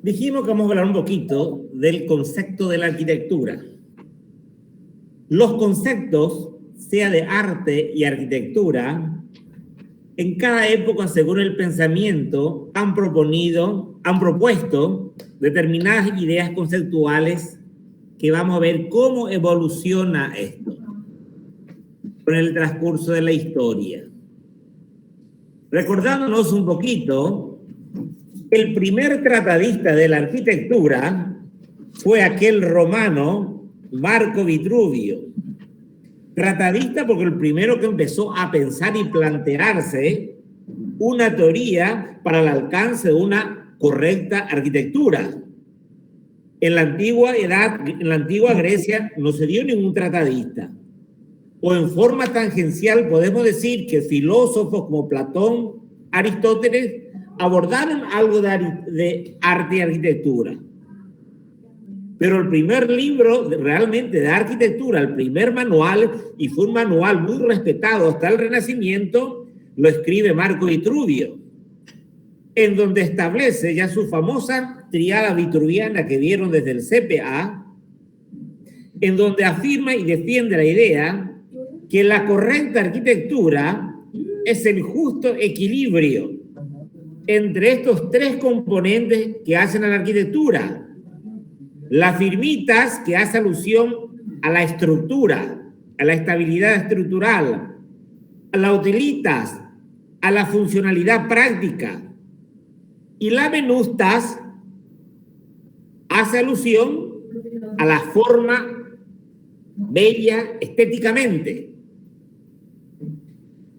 Dijimos que vamos a hablar un poquito del concepto de la arquitectura. Los conceptos, sea de arte y arquitectura, en cada época, según el pensamiento, han propuesto determinadas ideas conceptuales que vamos a ver cómo evoluciona esto con el transcurso de la historia. Recordándonos un poquito, el primer tratadista de la arquitectura fue aquel romano Marco Vitruvio. Tratadista porque el primero que empezó a pensar y plantearse una teoría para el alcance de una correcta arquitectura. En la antigua Grecia no se dio ningún tratadista. O en forma tangencial podemos decir que filósofos como Platón, Aristóteles, abordaron algo de arte y arquitectura. Pero el primer libro realmente de arquitectura, el primer manual, y fue un manual muy respetado hasta el Renacimiento, lo escribe Marco Vitruvio, en donde establece ya su famosa triada vitruviana que vieron desde el CPA, en donde afirma y defiende la idea que la correcta arquitectura es el justo equilibrio entre estos tres componentes que hacen a la arquitectura. Las firmitas, que hace alusión a la estructura, a la estabilidad estructural, a la utilitas, a la funcionalidad práctica. Y la venustas hace alusión a la forma bella estéticamente.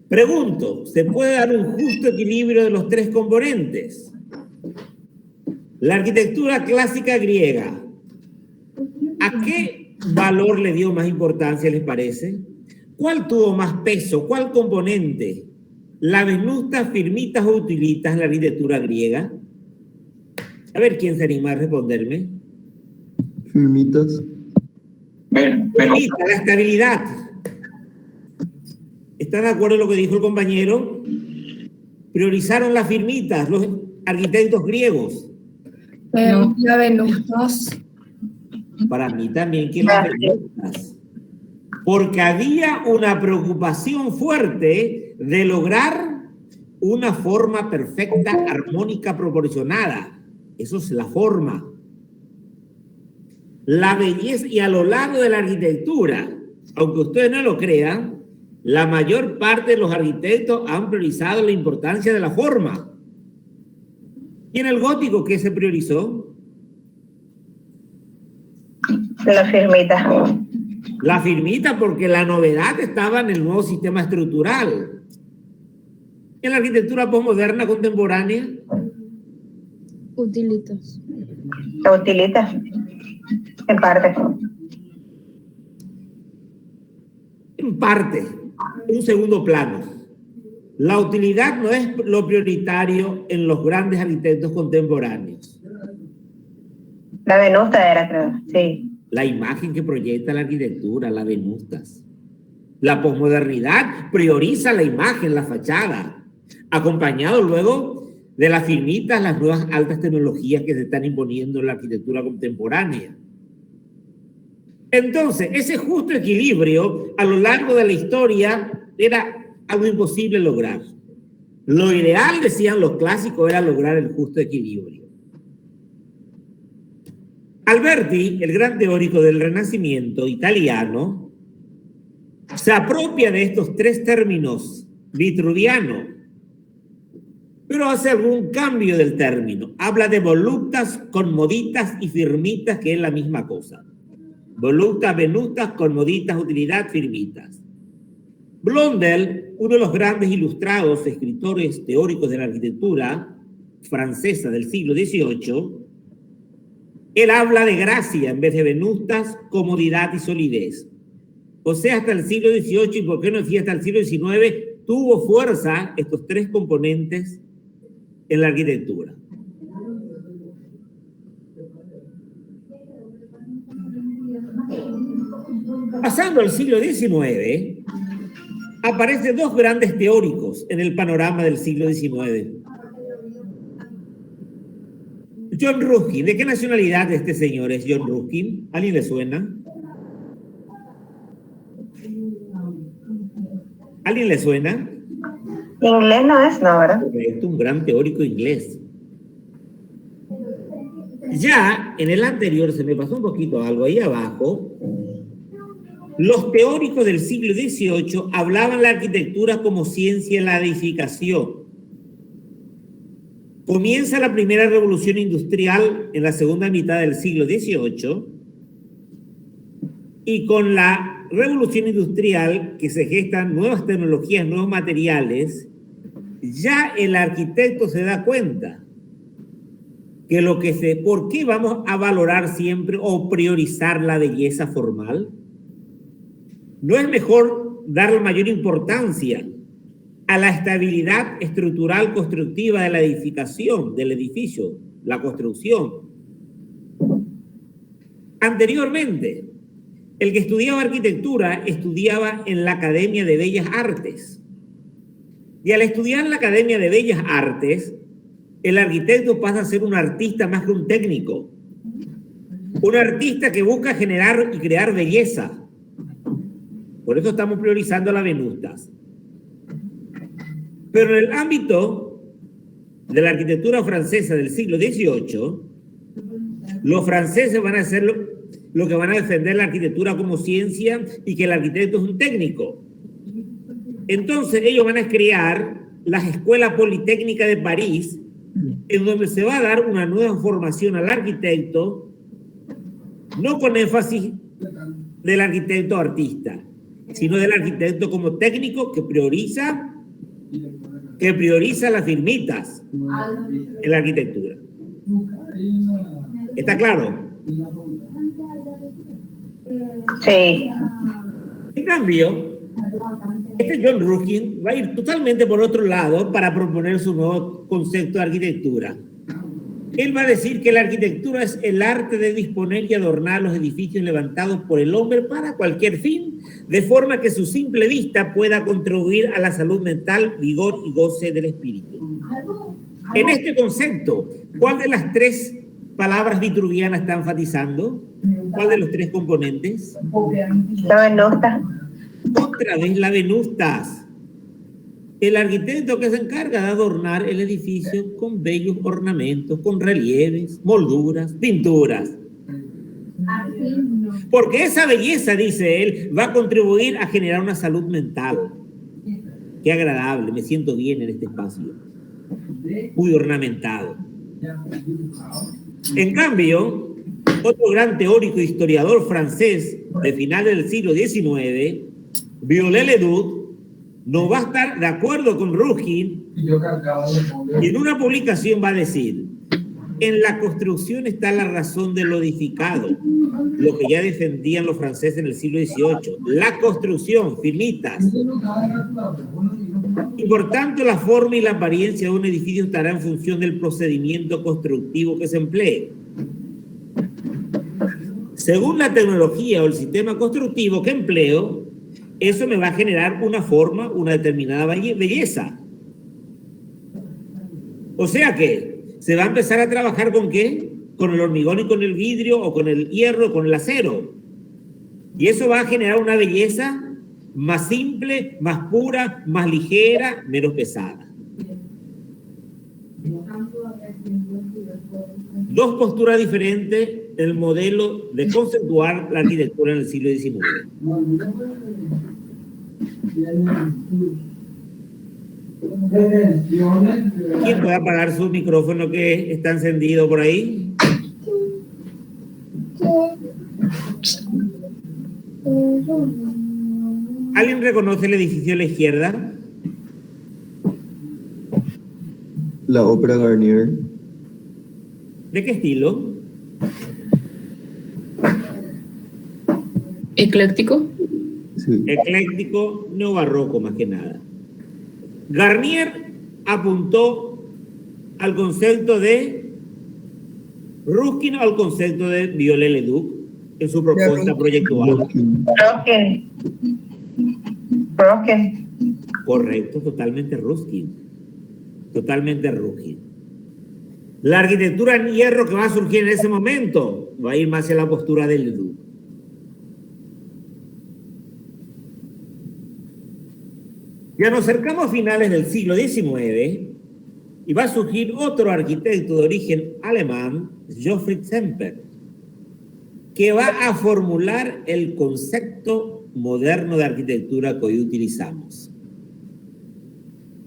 Pregunto, ¿se puede dar un justo equilibrio de los tres componentes? La arquitectura clásica griega, ¿a qué valor le dio más importancia, les parece? ¿Cuál tuvo más peso? ¿Cuál componente? ¿La venustas, firmitas o utilitas en la arquitectura griega? A ver, ¿quién se anima a responderme? Firmitas. Firmita, la estabilidad. ¿Están de acuerdo en lo que dijo el compañero? Priorizaron las firmitas, los arquitectos griegos. La venustas. Para mí también que las venustas. Porque había una preocupación fuerte de lograr una forma perfecta, armónica, proporcionada. Eso es la forma. La belleza, y a lo largo de la arquitectura, aunque ustedes no lo crean, la mayor parte de los arquitectos han priorizado la importancia de la forma. ¿Y en el gótico qué se priorizó? La firmita. La firmita, porque la novedad estaba en el nuevo sistema estructural. En la arquitectura posmoderna contemporánea, Utilitas. La utilita. En parte. en parte, un segundo plano. La utilidad no es lo prioritario en los grandes arquitectos contemporáneos. La venusta era, creo. Sí. La imagen que proyecta la arquitectura, la venustas. La posmodernidad prioriza la imagen, la fachada, acompañado luego de las firmitas, las nuevas altas tecnologías que se están imponiendo en la arquitectura contemporánea. Entonces, ese justo equilibrio a lo largo de la historia era algo imposible lograr. Lo ideal, decían los clásicos, era lograr el justo equilibrio. Alberti, el gran teórico del Renacimiento italiano, se apropia de estos tres términos vitruviano, pero hace algún cambio del término. Habla de voluptas, conmoditas y firmitas, que es la misma cosa. Voluptas, venustas, conmoditas, utilidad, firmitas. Blondel, uno de los grandes ilustrados escritores teóricos de la arquitectura francesa del siglo XVIII, él habla de gracia en vez de venustas, comodidad y solidez. O sea, hasta el siglo XVIII, y por qué no decía hasta el siglo XIX, tuvo fuerza estos tres componentes en la arquitectura. Pasando al siglo XIX, aparecen dos grandes teóricos en el panorama del siglo XIX. John Ruskin. ¿De qué nacionalidad este señor es John Ruskin? ¿Alguien le suena? ¿Alguien le suena? Inglés no es, no, ¿verdad? Es un gran teórico inglés. Ya en el anterior se me pasó un poquito algo ahí abajo. Los teóricos del siglo XVIII hablaban la arquitectura como ciencia de la edificación. Comienza la primera revolución industrial en la segunda mitad del siglo XVIII y con la revolución industrial que se gestan nuevas tecnologías, nuevos materiales, ya el arquitecto se da cuenta que ¿por qué vamos a valorar siempre o priorizar la belleza formal? ¿No es mejor darle mayor importancia a la estabilidad estructural constructiva de la edificación, del edificio, la construcción? Anteriormente, el que estudiaba arquitectura estudiaba en la Academia de Bellas Artes. Y al estudiar en la Academia de Bellas Artes, el arquitecto pasa a ser un artista más que un técnico. Un artista que busca generar y crear belleza. Por eso estamos priorizando las venustas. Pero en el ámbito de la arquitectura francesa del siglo XVIII, los franceses van a hacer lo que van a defender la arquitectura como ciencia y que el arquitecto es un técnico. Entonces ellos van a crear las escuelas politécnicas de París, en donde se va a dar una nueva formación al arquitecto, no con énfasis del arquitecto artista, sino del arquitecto como técnico que prioriza las firmitas en la arquitectura. ¿Está claro? Sí. En cambio, este John Ruskin va a ir totalmente por otro lado para proponer su nuevo concepto de arquitectura. Él va a decir que la arquitectura es el arte de disponer y adornar los edificios levantados por el hombre para cualquier fin, de forma que su simple vista pueda contribuir a la salud mental, vigor y goce del espíritu. En este concepto, ¿cuál de las tres palabras vitruvianas está enfatizando? ¿Cuál de los tres componentes? La venusta. Otra vez la venustas. El arquitecto que se encarga de adornar el edificio con bellos ornamentos, con relieves, molduras, pinturas. Porque esa belleza, dice él, va a contribuir a generar una salud mental. Qué agradable, me siento bien en este espacio. Muy ornamentado. En cambio, otro gran teórico e historiador francés de finales del siglo XIX, Viollet-le-Duc, no va a estar de acuerdo con Ruskin y en una publicación va a decir: en la construcción está la razón de lo edificado, lo que ya defendían los franceses en el siglo XVIII. La construcción, firmitas. Y por tanto la forma y la apariencia de un edificio estará en función del procedimiento constructivo que se emplee. Según la tecnología o el sistema constructivo que empleo, eso me va a generar una forma, una determinada belleza. O sea que se va a empezar a trabajar ¿con qué? Con el hormigón y con el vidrio, o con el hierro, con el acero. Y eso va a generar una belleza más simple, más pura, más ligera, menos pesada. Dos posturas diferentes en el modelo de conceptuar la arquitectura en el siglo XIX. ¿Quién puede apagar su micrófono que está encendido por ahí? ¿Alguien reconoce el edificio a la izquierda? La Ópera Garnier. ¿De qué estilo? ¿Ecléctico? Sí. Ecléctico, neobarroco más que nada. Garnier apuntó al concepto de Ruskin o al concepto de Viollet-le-Duc en su propuesta proyectual. Ruskin. Ruskin. Correcto, totalmente Ruskin. Totalmente Ruskin. La arquitectura en hierro que va a surgir en ese momento va a ir más hacia la postura del Ledoux. Ya nos acercamos a finales del siglo XIX y va a surgir otro arquitecto de origen alemán, Gottfried Semper, que va a formular el concepto moderno de arquitectura que hoy utilizamos.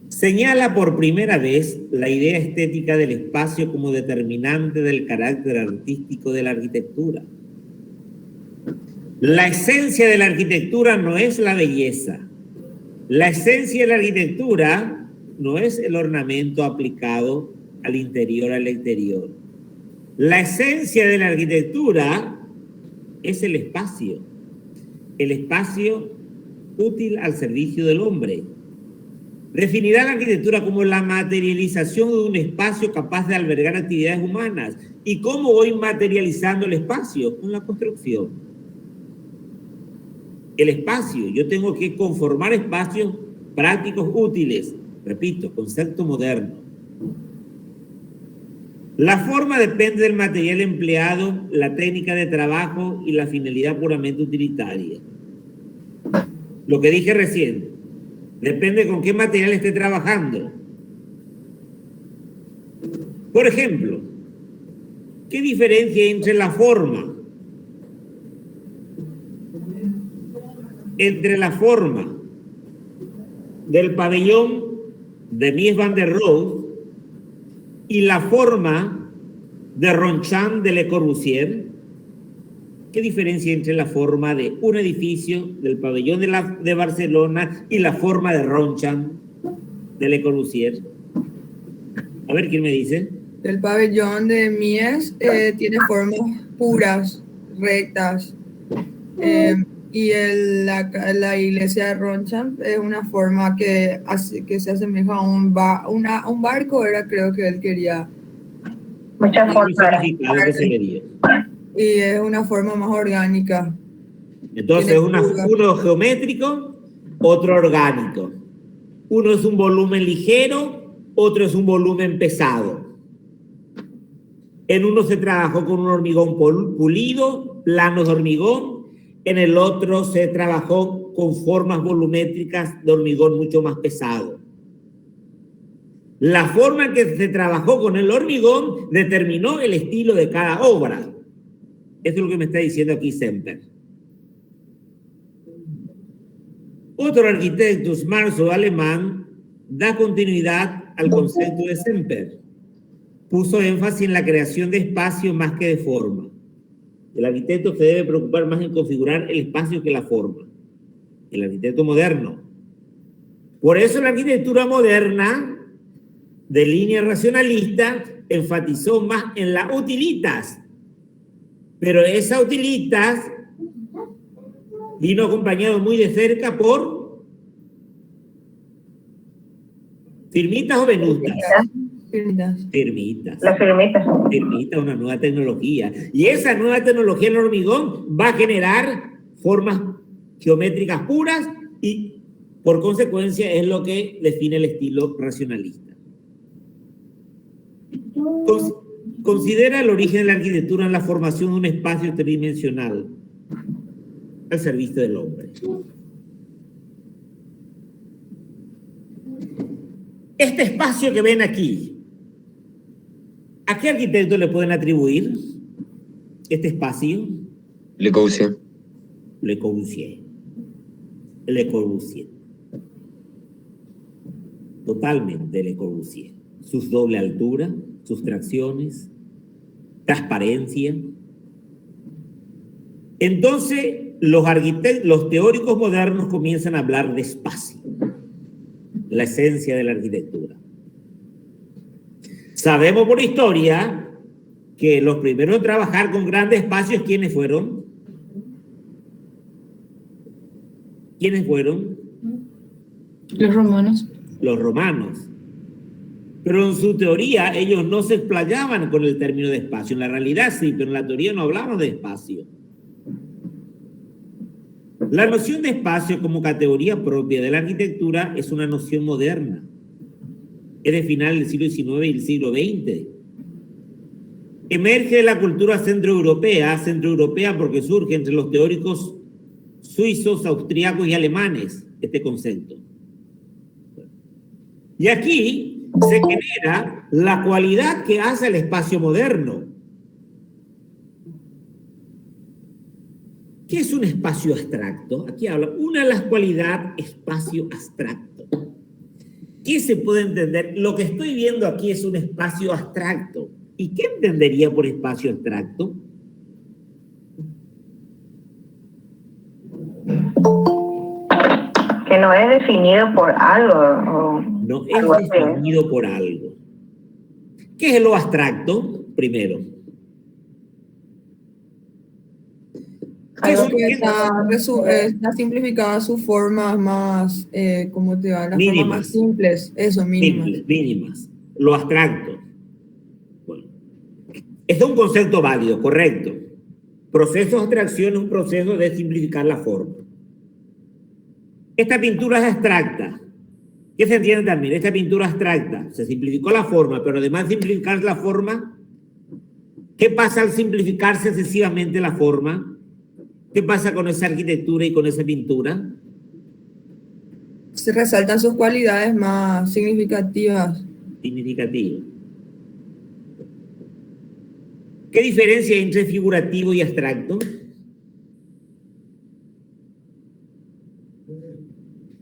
Señala por primera vez la idea estética del espacio como determinante del carácter artístico de la arquitectura. La esencia de la arquitectura no es la belleza. La esencia de la arquitectura no es el ornamento aplicado al interior, al exterior. La esencia de la arquitectura es el espacio útil al servicio del hombre. Definirá la arquitectura como la materialización de un espacio capaz de albergar actividades humanas. ¿Y cómo voy materializando el espacio? Con la construcción. El espacio, yo tengo que conformar espacios prácticos útiles. Repito, concepto moderno. La forma depende del material empleado, la técnica de trabajo y la finalidad puramente utilitaria. Lo que dije recién, depende con qué material esté trabajando. Por ejemplo, ¿qué diferencia hay entre la forma? Entre la forma del pabellón de Mies van der Rohe y la forma de Ronchamp de Le Corbusier. ¿Qué diferencia entre la forma de un edificio del pabellón de Barcelona y la forma de Ronchamp de Le Corbusier? A ver, ¿quién me dice? El pabellón de Mies tiene formas puras, rectas. Y la iglesia de Ronchamp es una forma que se asemeja a un barco, era, creo que él quería. Muchas formas. Y es una forma más orgánica. Entonces, uno geométrico, otro orgánico. Uno es un volumen ligero, otro es un volumen pesado. En uno se trabajó con un hormigón pulido, planos de hormigón. En el otro se trabajó con formas volumétricas de hormigón mucho más pesado. La forma en que se trabajó con el hormigón determinó el estilo de cada obra. Eso es lo que me está diciendo aquí Semper. Otro arquitecto, Schmarzo, alemán, da continuidad al concepto de Semper. Puso énfasis en la creación de espacio más que de forma. El arquitecto se debe preocupar más en configurar el espacio que la forma. El arquitecto moderno. Por eso la arquitectura moderna, de línea racionalista, enfatizó más en la utilitas. Pero esa utilitas vino acompañado muy de cerca por firmitas o venustas. Firmitas. Las firmitas. Firmitas, una nueva tecnología. Y esa nueva tecnología en el hormigón va a generar formas geométricas puras y por consecuencia es lo que define el estilo racionalista. Considera el origen de la arquitectura en la formación de un espacio tridimensional al servicio del hombre. Este espacio que ven aquí, ¿a qué arquitecto le pueden atribuir este espacio? Le Corbusier. Le Corbusier. Le Corbusier. Totalmente Le Corbusier. Sus doble altura, sus tracciones, transparencia. Entonces, los teóricos modernos comienzan a hablar de espacio, la esencia de la arquitectura. Sabemos por historia que los primeros en trabajar con grandes espacios, ¿quiénes fueron? ¿Quiénes fueron? Los romanos. Los romanos. Pero en su teoría ellos no se explayaban con el término de espacio. En la realidad sí, pero en la teoría no hablaban de espacio. La noción de espacio como categoría propia de la arquitectura es una noción moderna. Es de final del siglo XIX y el siglo XX. Emerge de la cultura centroeuropea porque surge entre los teóricos suizos, austríacos y alemanes este concepto. Y aquí se genera la cualidad que hace el espacio moderno. ¿Qué es un espacio abstracto? Aquí habla, una de las cualidades, espacio abstracto. ¿Qué se puede entender? Lo que estoy viendo aquí es un espacio abstracto. ¿Y qué entendería por espacio abstracto? Que no es definido por algo. No es definido por algo. ¿Qué es lo abstracto? Primero. Algo que está simplificada sus formas más, ¿cómo te va? Las mínimas. formas más simples, eso, mínimas. Mínimas. Lo abstracto. Bueno. Este es un concepto válido, correcto. Proceso de abstracción es un proceso de simplificar la forma. Esta pintura es abstracta. ¿Qué se entiende también? Esta pintura abstracta. Se simplificó la forma, pero además de simplificar la forma, ¿qué pasa al simplificarse excesivamente la forma? ¿Qué pasa con esa arquitectura y con esa pintura? Se resaltan sus cualidades más significativas. Significativo. ¿Qué diferencia hay entre figurativo y abstracto?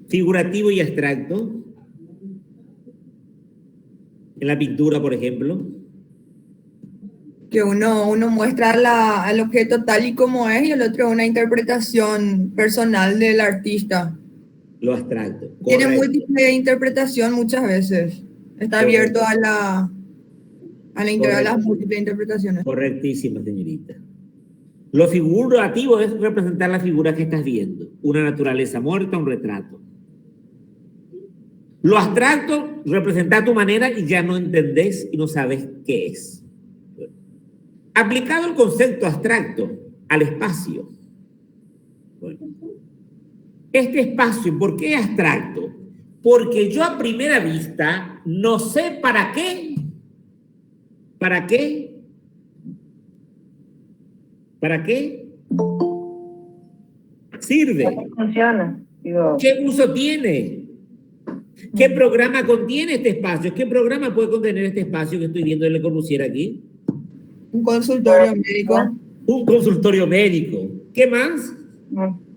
Figurativo y abstracto. En la pintura, por ejemplo. Que uno muestra al objeto tal y como es y el otro una interpretación personal del artista. Lo abstracto. Tiene Correcto. múltiple interpretación muchas veces. Está abierto a las múltiples interpretaciones. Correctísima, señorita. Lo figurativo es representar la figura que estás viendo. Una naturaleza muerta, un retrato. Lo abstracto representa tu manera y ya no entendés y no sabes qué es. Aplicado el concepto abstracto al espacio. Bueno, este espacio, ¿por qué es abstracto? Porque yo a primera vista no sé para qué. ¿Para qué? ¿Para qué? Sirve. ¿Cómo funciona? Digo, ¿Qué uso tiene? ¿Qué programa contiene este espacio? ¿Qué programa puede contener este espacio que estoy viendo en Le Corbusier aquí? Un consultorio médico. Un consultorio médico. ¿Qué más?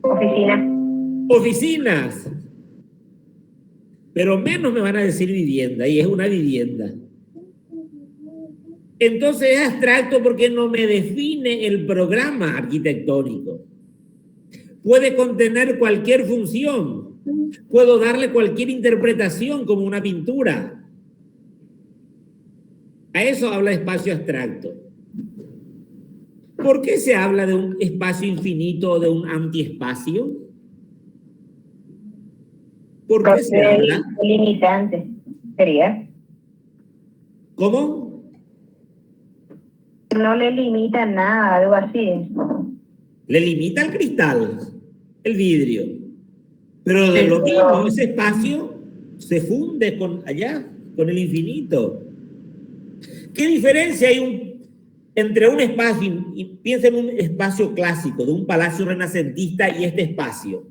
oficina. Oficinas. Pero menos me van a decir vivienda, y es una vivienda. Entonces es abstracto porque no me define el programa arquitectónico. Puede contener cualquier función. Puedo darle cualquier interpretación como una pintura. A eso habla espacio abstracto. ¿Por qué se habla de un espacio infinito o de un antiespacio? ¿Por qué se habla? Limitante, sería. ¿Cómo? No le limita nada, algo así. Le limita el cristal, el vidrio. Pero de lo mismo, ese espacio se funde con allá, con el infinito. ¿Qué diferencia hay entre un espacio, y piensa en un espacio clásico, de un palacio renacentista y este espacio?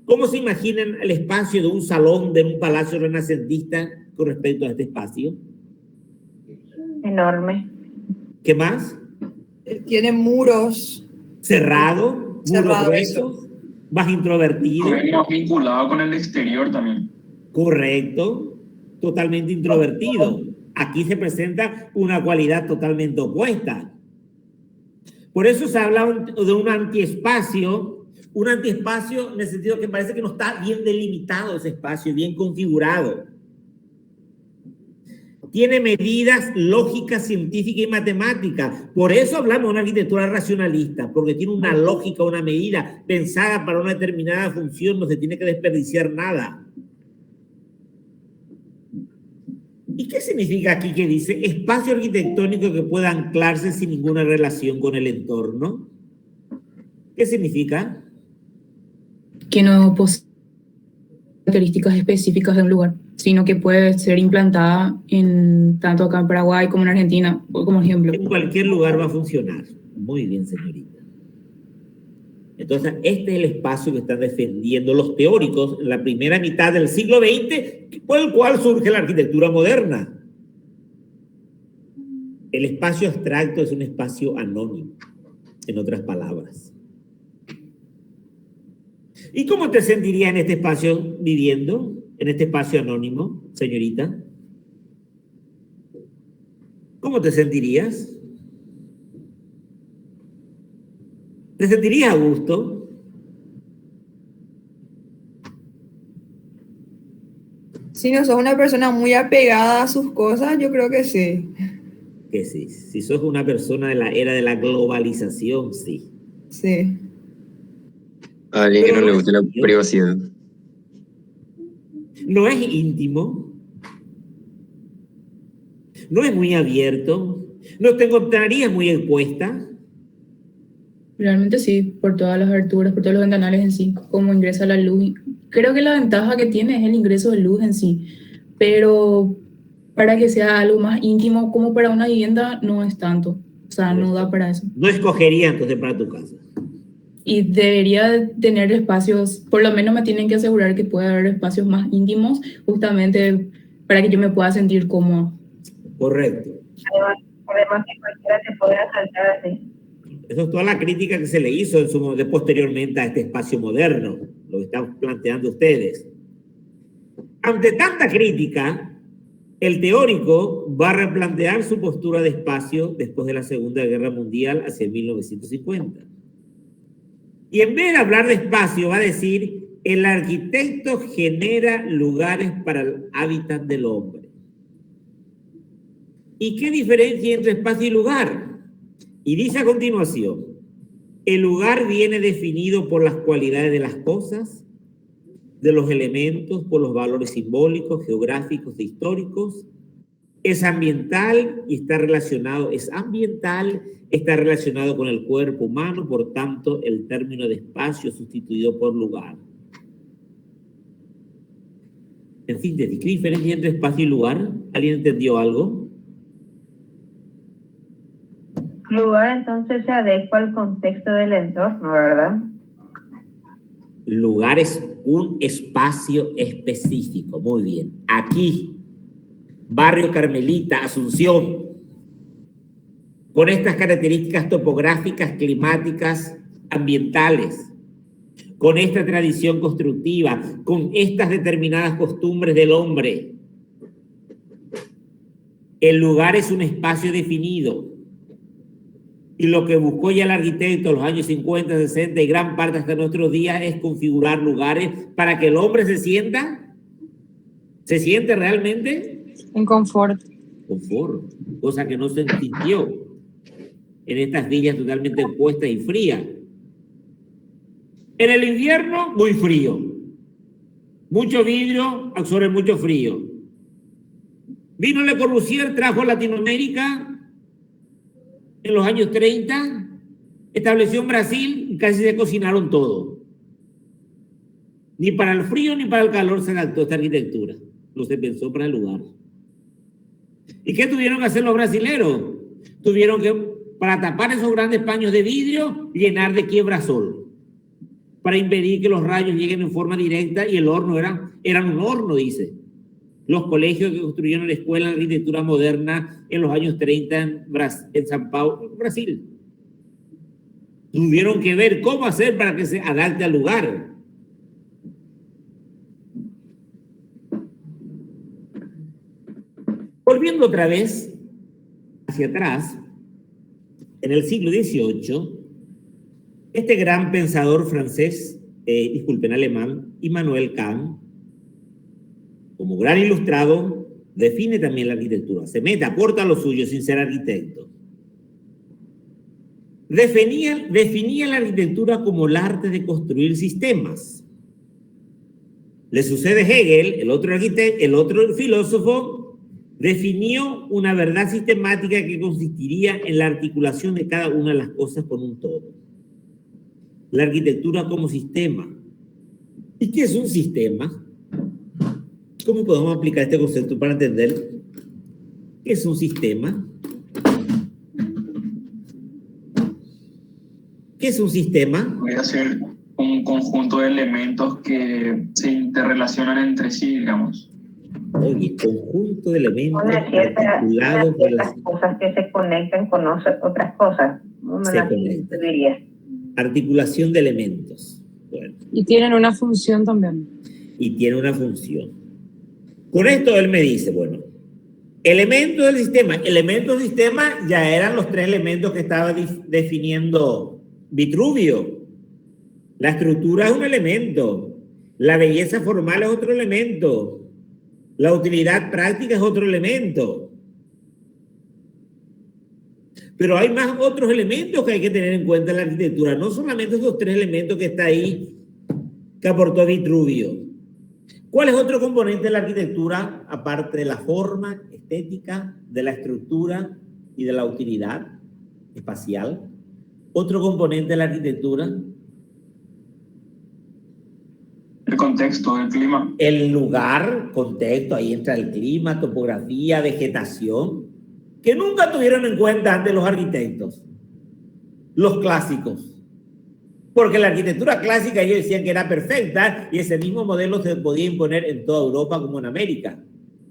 ¿Cómo se imaginan el espacio de un salón de un palacio renacentista con respecto a este espacio? Enorme. ¿Qué más? Tiene muros. Cerrado, muros gruesos, más introvertido. Más vinculado con el exterior también. Correcto, totalmente introvertido. Aquí se presenta una cualidad totalmente opuesta. Por eso se habla de un antiespacio en el sentido que parece que no está bien delimitado ese espacio, bien configurado. Tiene medidas lógicas, científicas y matemáticas. Por eso hablamos de una arquitectura racionalista, porque tiene una lógica, una medida pensada para una determinada función, no se tiene que desperdiciar nada. ¿Y qué significa aquí que dice espacio arquitectónico que pueda anclarse sin ninguna relación con el entorno? ¿Qué significa? Que no posee características específicas de un lugar. sino que puede ser implantada en tanto acá en Paraguay como en Argentina, como ejemplo. En cualquier lugar va a funcionar. Muy bien, señorita. Entonces, este es el espacio que están defendiendo los teóricos en la primera mitad del siglo XX, por el cual surge la arquitectura moderna. El espacio abstracto es un espacio anónimo, en otras palabras. ¿Y cómo te sentirías en este espacio viviendo, en este espacio anónimo, señorita? ¿Cómo te sentirías? ¿Te sentirías a gusto? Si no sos una persona muy apegada a sus cosas, yo creo que sí. Que sí. Si sos una persona de la era de la globalización, sí. Sí. A alguien que Pero no le no guste la es privacidad. no es íntimo, no es muy abierto, no te encontrarías muy expuesta. Realmente sí, por todas las aberturas, por todos los ventanales en sí, cómo ingresa la luz. Creo que la ventaja que tiene es el ingreso de luz en sí, pero para que sea algo más íntimo como para una vivienda no es tanto, o sea, no da para eso. No escogería entonces para tu casa. Y debería tener espacios, por lo menos me tienen que asegurar que pueda haber espacios más íntimos, justamente para que yo me pueda sentir cómodo. Correcto. Además que cualquiera te puede asaltar así. Eso es toda la crítica que se le hizo posteriormente a este espacio moderno, lo que están planteando ustedes. Ante tanta crítica, el teórico va a replantear su postura de espacio después de la Segunda Guerra Mundial hacia 1950. Y en vez de hablar de espacio, va a decir, el arquitecto genera lugares para el hábitat del hombre. ¿Y qué diferencia hay entre espacio y lugar? Y dice a continuación, el lugar viene definido por las cualidades de las cosas, de los elementos, por los valores simbólicos, geográficos e históricos. Es ambiental y está relacionado con el cuerpo humano, por tanto, el término de espacio sustituido por lugar. En fin, ¿qué diferencia hay entre espacio y lugar? ¿Alguien entendió algo? Lugar entonces se adecua al contexto del entorno, ¿verdad? Lugar es un espacio específico. Muy bien. Aquí, Barrio Carmelita, Asunción, con estas características topográficas, climáticas, ambientales, con esta tradición constructiva, con estas determinadas costumbres del hombre. El lugar es un espacio definido. Y lo que buscó ya el arquitecto en los años 50, 60 y gran parte hasta nuestros días es configurar lugares para que el hombre se siente realmente En confort. confort, cosa que no se sintió en estas villas totalmente expuestas y frías. En el invierno, muy frío. Mucho vidrio absorbe mucho frío. Vino Le Corbusier, trajo a Latinoamérica en los años 30, estableció en Brasil y casi se cocinaron todo. Ni para el frío ni para el calor se adaptó esta arquitectura. No se pensó para el lugar. ¿Y qué tuvieron que hacer los brasileros? Tuvieron que, para tapar esos grandes paños de vidrio, llenar de quiebra-sol, para impedir que los rayos lleguen en forma directa, y el horno era un horno, dice. Los colegios que construyeron la escuela de arquitectura moderna en los años 30 en San Paulo, Brasil. Tuvieron que ver cómo hacer para que se adapte al lugar. Volviendo otra vez hacia atrás, en el siglo XVIII, este gran pensador francés, alemán, Immanuel Kant, como gran ilustrado, define también la arquitectura. Se mete, aporta lo suyo sin ser arquitecto. Definía la arquitectura como el arte de construir sistemas. Le sucede Hegel, el otro filósofo, definió una verdad sistemática que consistiría en la articulación de cada una de las cosas con un todo. La arquitectura como sistema. ¿Y qué es un sistema? ¿Cómo podemos aplicar este concepto para entender qué es un sistema? ¿Qué es un sistema? Podría ser un conjunto de elementos que se interrelacionan entre sí, digamos. Oye, conjunto de elementos Una articulados ciertas cosas que se conectan con otras cosas. se conectan. Diría. Articulación de elementos. Bueno, Y tienen una función también. y tiene una función. Con esto él me dice, bueno, elementos del sistema. Elementos del sistema ya eran los 3 elementos que estaba definiendo Vitruvio. La estructura es un elemento. La belleza formal es otro elemento. La utilidad práctica es otro elemento. Pero hay más otros elementos que hay que tener en cuenta en la arquitectura. No solamente esos 3 elementos que está ahí que aportó Vitruvio. ¿Cuál es otro componente de la arquitectura, aparte de la forma estética, de la estructura y de la utilidad espacial? Otro componente de la arquitectura. El contexto, el clima. El lugar, contexto, ahí entra el clima, topografía, vegetación, que nunca tuvieron en cuenta antes los arquitectos, los clásicos. Porque la arquitectura clásica ellos decían que era perfecta y ese mismo modelo se podía imponer en toda Europa como en América,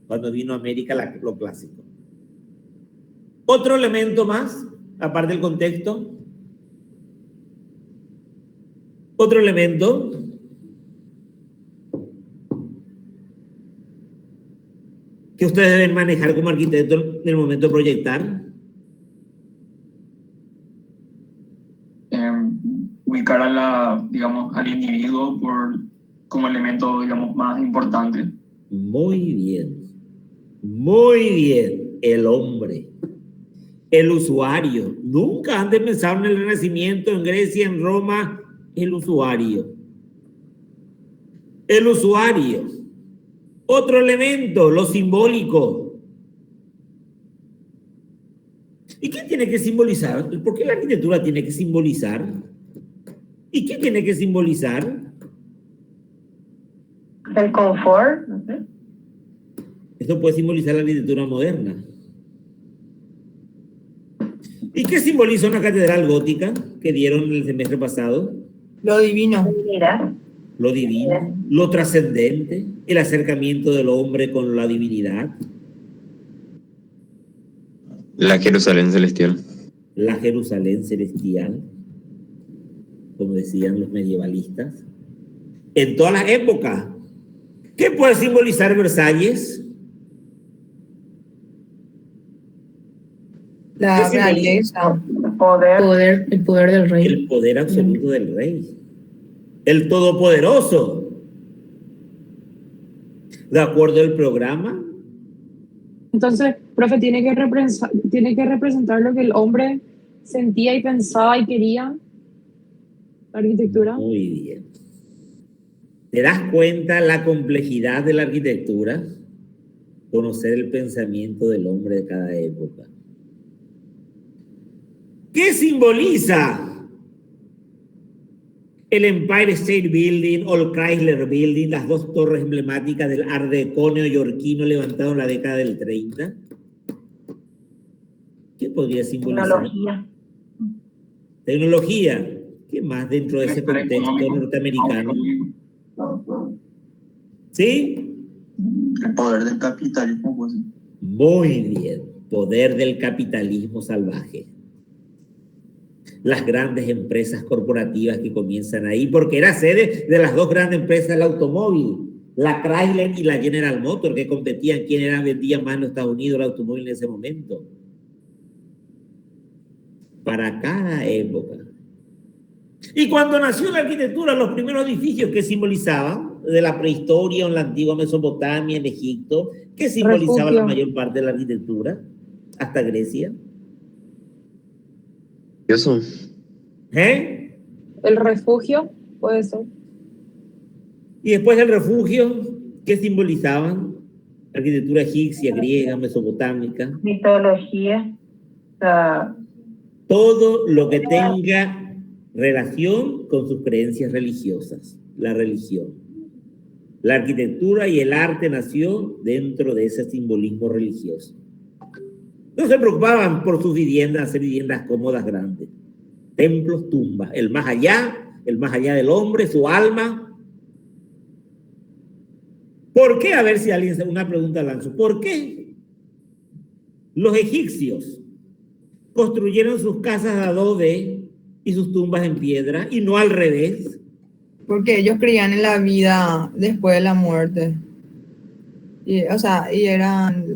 cuando vino a América lo clásico. Otro elemento más, aparte del contexto. Otro elemento. Que ustedes deben manejar como arquitectos en el momento de proyectar. Ubicar al individuo como elemento, digamos, más importante. Muy bien. Muy bien. El hombre. El usuario. Nunca antes pensaron en el Renacimiento, en Grecia, en Roma. El usuario. El usuario. Otro elemento, lo simbólico. ¿Y qué tiene que simbolizar? ¿Por qué la arquitectura tiene que simbolizar? ¿Y qué tiene que simbolizar? El confort. No sé. Esto puede simbolizar la arquitectura moderna. ¿Y qué simboliza una catedral gótica que dieron el semestre pasado? Lo divino. Mira, Lo divino, lo trascendente, el acercamiento del hombre con la divinidad. La Jerusalén celestial. La Jerusalén celestial, como decían los medievalistas. En todas las épocas. ¿Qué puede simbolizar Versalles? La ¿Qué realeza. poder. El poder del rey. El poder absoluto del rey. El todopoderoso. De acuerdo al programa. Entonces, profe, tiene que representar lo que el hombre sentía y pensaba y quería. La arquitectura. Muy bien. ¿Te das cuenta la complejidad de la arquitectura? Conocer el pensamiento del hombre de cada época. ¿Qué simboliza el Empire State Building o el Chrysler Building, las 2 torres emblemáticas del Art Deco neoyorquino levantado en la década del 30? ¿Qué podría simbolizar? Tecnología. Tecnología. ¿Qué más dentro de ese contexto norteamericano? ¿Sí? El poder del capitalismo, pues. Muy bien. Poder del capitalismo salvaje. Las grandes empresas corporativas que comienzan ahí, porque era sede de las 2 grandes empresas del automóvil, la Chrysler y la General Motors, que competían quién vendía más en los Estados Unidos el automóvil en ese momento. Para cada época. Y cuando nació la arquitectura, los primeros edificios que simbolizaban de la prehistoria en la antigua Mesopotamia, en Egipto, ¿qué simbolizaba Refugio. la mayor parte de la arquitectura? Hasta Grecia. Eso. ¿Eh? El refugio, puede ser. Y después del refugio, ¿qué simbolizaban? Arquitectura egipcia, griega, mesopotámica. Mitología. Todo lo que tenga relación con sus creencias religiosas. La religión. La arquitectura y el arte nació dentro de ese simbolismo religioso. No se preocupaban por sus viviendas, hacer viviendas cómodas, grandes. Templos, tumbas, el más allá del hombre, su alma. ¿Por qué? A ver si alguien, una pregunta lanzo. ¿Por qué los egipcios construyeron sus casas de adobe y sus tumbas en piedra y no al revés? Porque ellos creían en la vida después de la muerte. Y eran...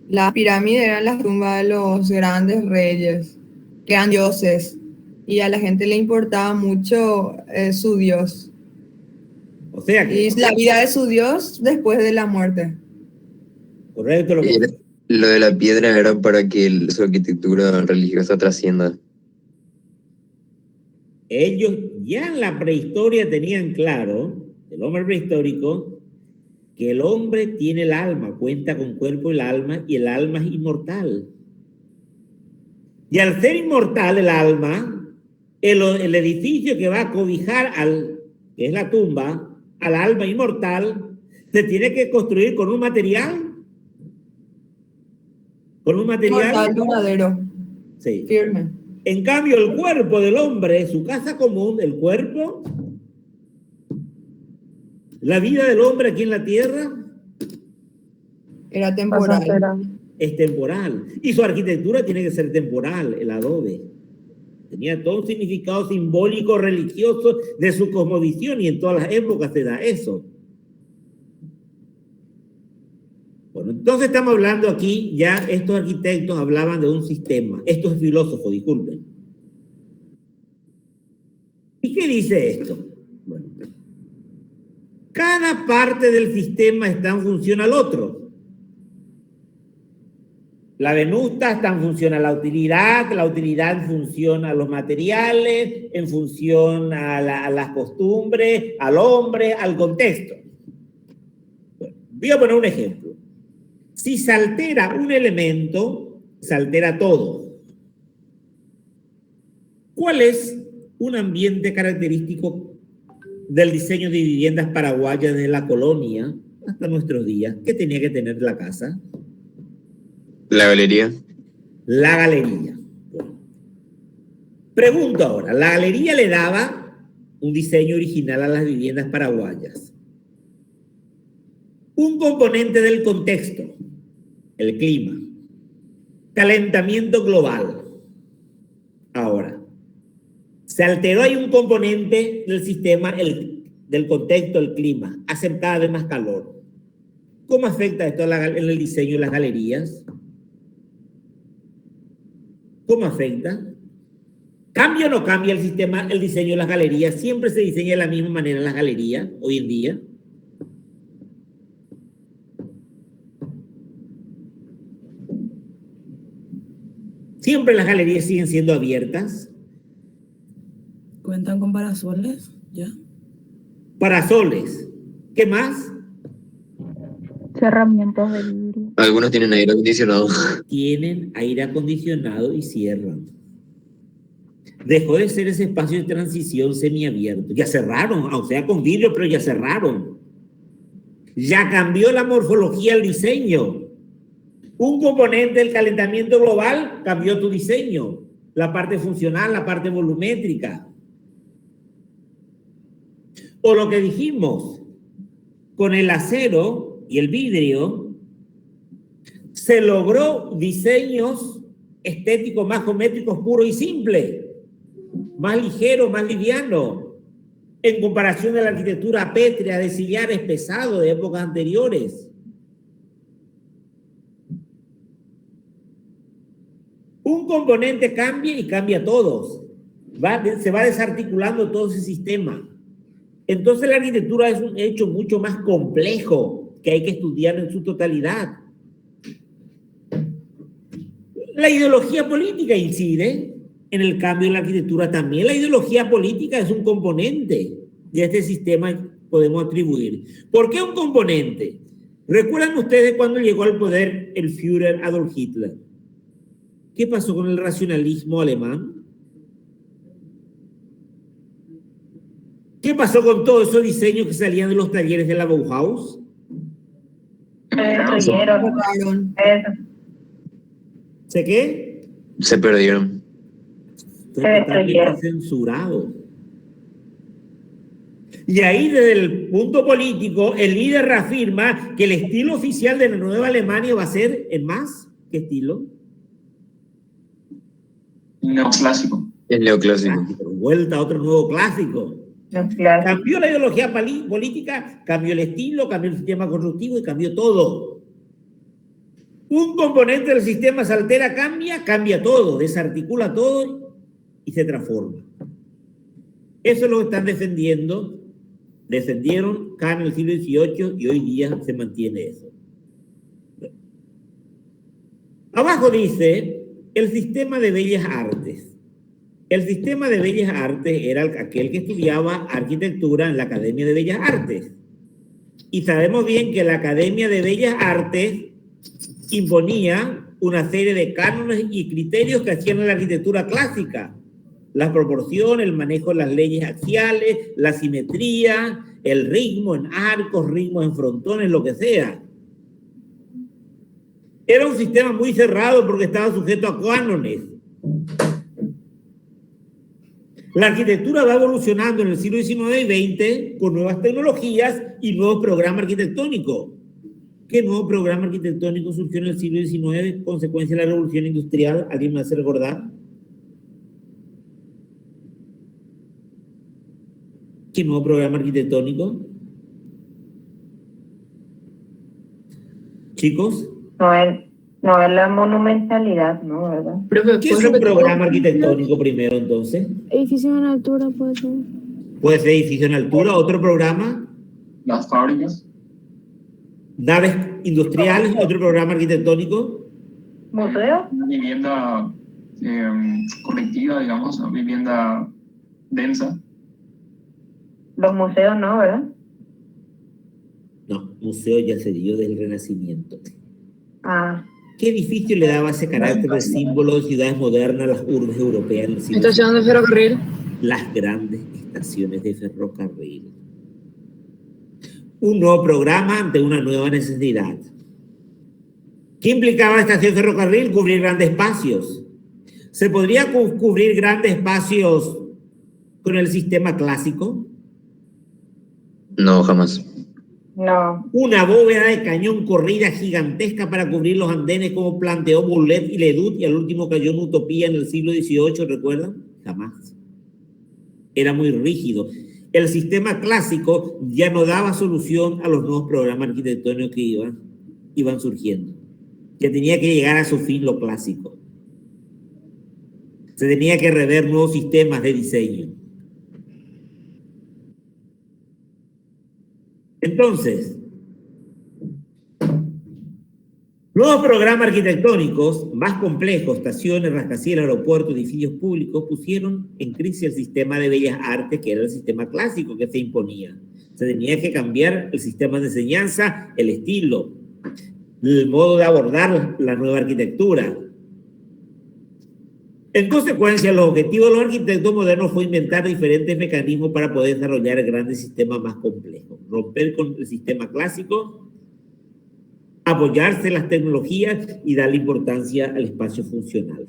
Las pirámides eran las tumbas de los grandes reyes, que eran dioses. Y a la gente le importaba mucho su dios. O sea que... Y la vida de su dios después de la muerte. Correcto. Lo de la piedra era para que su arquitectura religiosa trascienda. Ellos ya en la prehistoria tenían claro, el hombre prehistórico, que el hombre tiene el alma, cuenta con cuerpo y el alma es inmortal. Y al ser inmortal el alma, el edificio que va a cobijar que es la tumba, al alma inmortal, se tiene que construir con un material. Con un material. Mortal, duradero. Sí. Firme. En cambio, el cuerpo del hombre, su casa común, el cuerpo, la vida del hombre aquí en la tierra, Era temporal. es temporal. Y su arquitectura tiene que ser temporal, el adobe. Tenía todo un significado simbólico, religioso de su cosmovisión, y en todas las épocas se da eso. Bueno, entonces estamos hablando aquí, ya estos arquitectos hablaban de un sistema. Estos filósofos, disculpen. ¿Y qué dice esto? Bueno, cada parte del sistema está en función al otro. La venusta está en función a la utilidad en función a los materiales, en función a las costumbres, al hombre, al contexto. Bueno, voy a poner un ejemplo. Si se altera un elemento, se altera todo. ¿Cuál es un ambiente característico del diseño de viviendas paraguayas desde la colonia hasta nuestros días? ¿Qué tenía que tener la casa? La galería. La galería. Bueno. Pregunto ahora, la galería le daba un diseño original a las viviendas paraguayas. Un componente del contexto, el clima, calentamiento global. Ahora, se alteró ahí un componente del sistema, del contexto, el clima, hace cada vez más calor. ¿Cómo afecta esto en el diseño de las galerías? ¿Cómo afecta? ¿Cambia o no cambia el sistema, el diseño de las galerías? ¿Siempre se diseña de la misma manera en las galerías hoy en día? ¿Siempre las galerías siguen siendo abiertas? ¿Cuentan con parasoles? ¿Ya? Parasoles. ¿Qué más? Cerramientos de vidrio. Algunos tienen aire acondicionado. Tienen aire acondicionado y cierran. Dejó de ser ese espacio de transición semiabierto. Ya cerraron, o sea, con vidrio, pero ya cerraron. Ya cambió la morfología del diseño. Un componente del calentamiento global cambió tu diseño. La parte funcional, la parte volumétrica. O lo que dijimos, con el acero y el vidrio, se logró diseños estéticos más geométricos, puros y simples, más ligeros, más livianos, en comparación a la arquitectura pétrea de sillares pesados de épocas anteriores. Un componente cambia y cambia todos. Se va desarticulando todo ese sistema. Entonces la arquitectura es un hecho mucho más complejo que hay que estudiar en su totalidad. La ideología política incide en el cambio de la arquitectura también. La ideología política es un componente de este sistema, podemos atribuir. ¿Por qué un componente? ¿Recuerdan ustedes cuando llegó al poder el Führer Adolf Hitler? ¿Qué pasó con el racionalismo alemán? ¿Qué pasó con todos esos diseños que salían de los talleres de la Bauhaus? Se destruyeron. Borraron. Eso. ¿Sé qué? Se perdieron. Fue Se destruyeron. totalmente censurado. Y ahí, desde el punto político, el líder reafirma que el estilo oficial de la nueva Alemania va a ser en más. ¿Qué estilo? Neoclásico. El neoclásico. Clásico, vuelta a otro nuevo clásico. Claro. Cambió la ideología política, cambió el estilo, cambió el sistema constructivo y cambió todo. Un componente del sistema se altera, cambia todo, desarticula todo y se transforma. Eso es lo que están defendieron acá en el siglo XVIII y hoy día se mantiene eso. Abajo dice el sistema de bellas artes. El sistema de bellas artes era aquel que estudiaba arquitectura en la Academia de Bellas Artes. Y sabemos bien que la Academia de Bellas Artes imponía una serie de cánones y criterios que hacían la arquitectura clásica. La proporción, el manejo de las leyes axiales, la simetría, el ritmo en arcos, ritmo en frontones, lo que sea. Era un sistema muy cerrado porque estaba sujeto a cánones. La arquitectura va evolucionando en el siglo XIX y XX con nuevas tecnologías y nuevos programas arquitectónicos. ¿Qué nuevo programa arquitectónico surgió en el siglo XIX, consecuencia de la revolución industrial? ¿Alguien me hace recordar? ¿Qué nuevo programa arquitectónico? Chicos, No es la monumentalidad, ¿no? ¿Verdad? Profe, ¿qué es un programa arquitectónico primero entonces? Edificios en altura, puede ser. Puede ser edificio en altura, otro programa, Las fábricas. naves industriales, otro programa arquitectónico. ¿Museo? Una vivienda colectiva, digamos, una vivienda densa. Los museos no, ¿verdad? No, museo ya se dio del Renacimiento. Ah, ¿Qué edificio le daba ese carácter de símbolo de ciudades modernas a las urbes europeas en el siglo XIX? Estación de ferrocarril. Las grandes estaciones de ferrocarril. Un nuevo programa ante una nueva necesidad. ¿Qué implicaba la estación de ferrocarril? Cubrir grandes espacios. ¿Se podría cubrir grandes espacios con el sistema clásico? No, jamás. no. Una bóveda de cañón corrida gigantesca para cubrir los andenes como planteó Bourlet y Ledoux, y al último cayó en Utopía en el siglo XVIII, ¿recuerdan? Jamás. Era muy rígido. El sistema clásico ya no daba solución a los nuevos programas arquitectónicos que iban surgiendo. Que tenía que llegar a su fin lo clásico. Se tenía que rever nuevos sistemas de diseño. Entonces, nuevos programas arquitectónicos más complejos, estaciones, rascacielos, aeropuertos, edificios públicos, pusieron en crisis el sistema de bellas artes, que era el sistema clásico que se imponía. Se tenía que cambiar el sistema de enseñanza, el estilo, el modo de abordar la nueva arquitectura. En consecuencia, el objetivo de los arquitectos modernos fue inventar diferentes mecanismos para poder desarrollar grandes sistemas más complejos, romper con el sistema clásico, apoyarse en las tecnologías y darle importancia al espacio funcional.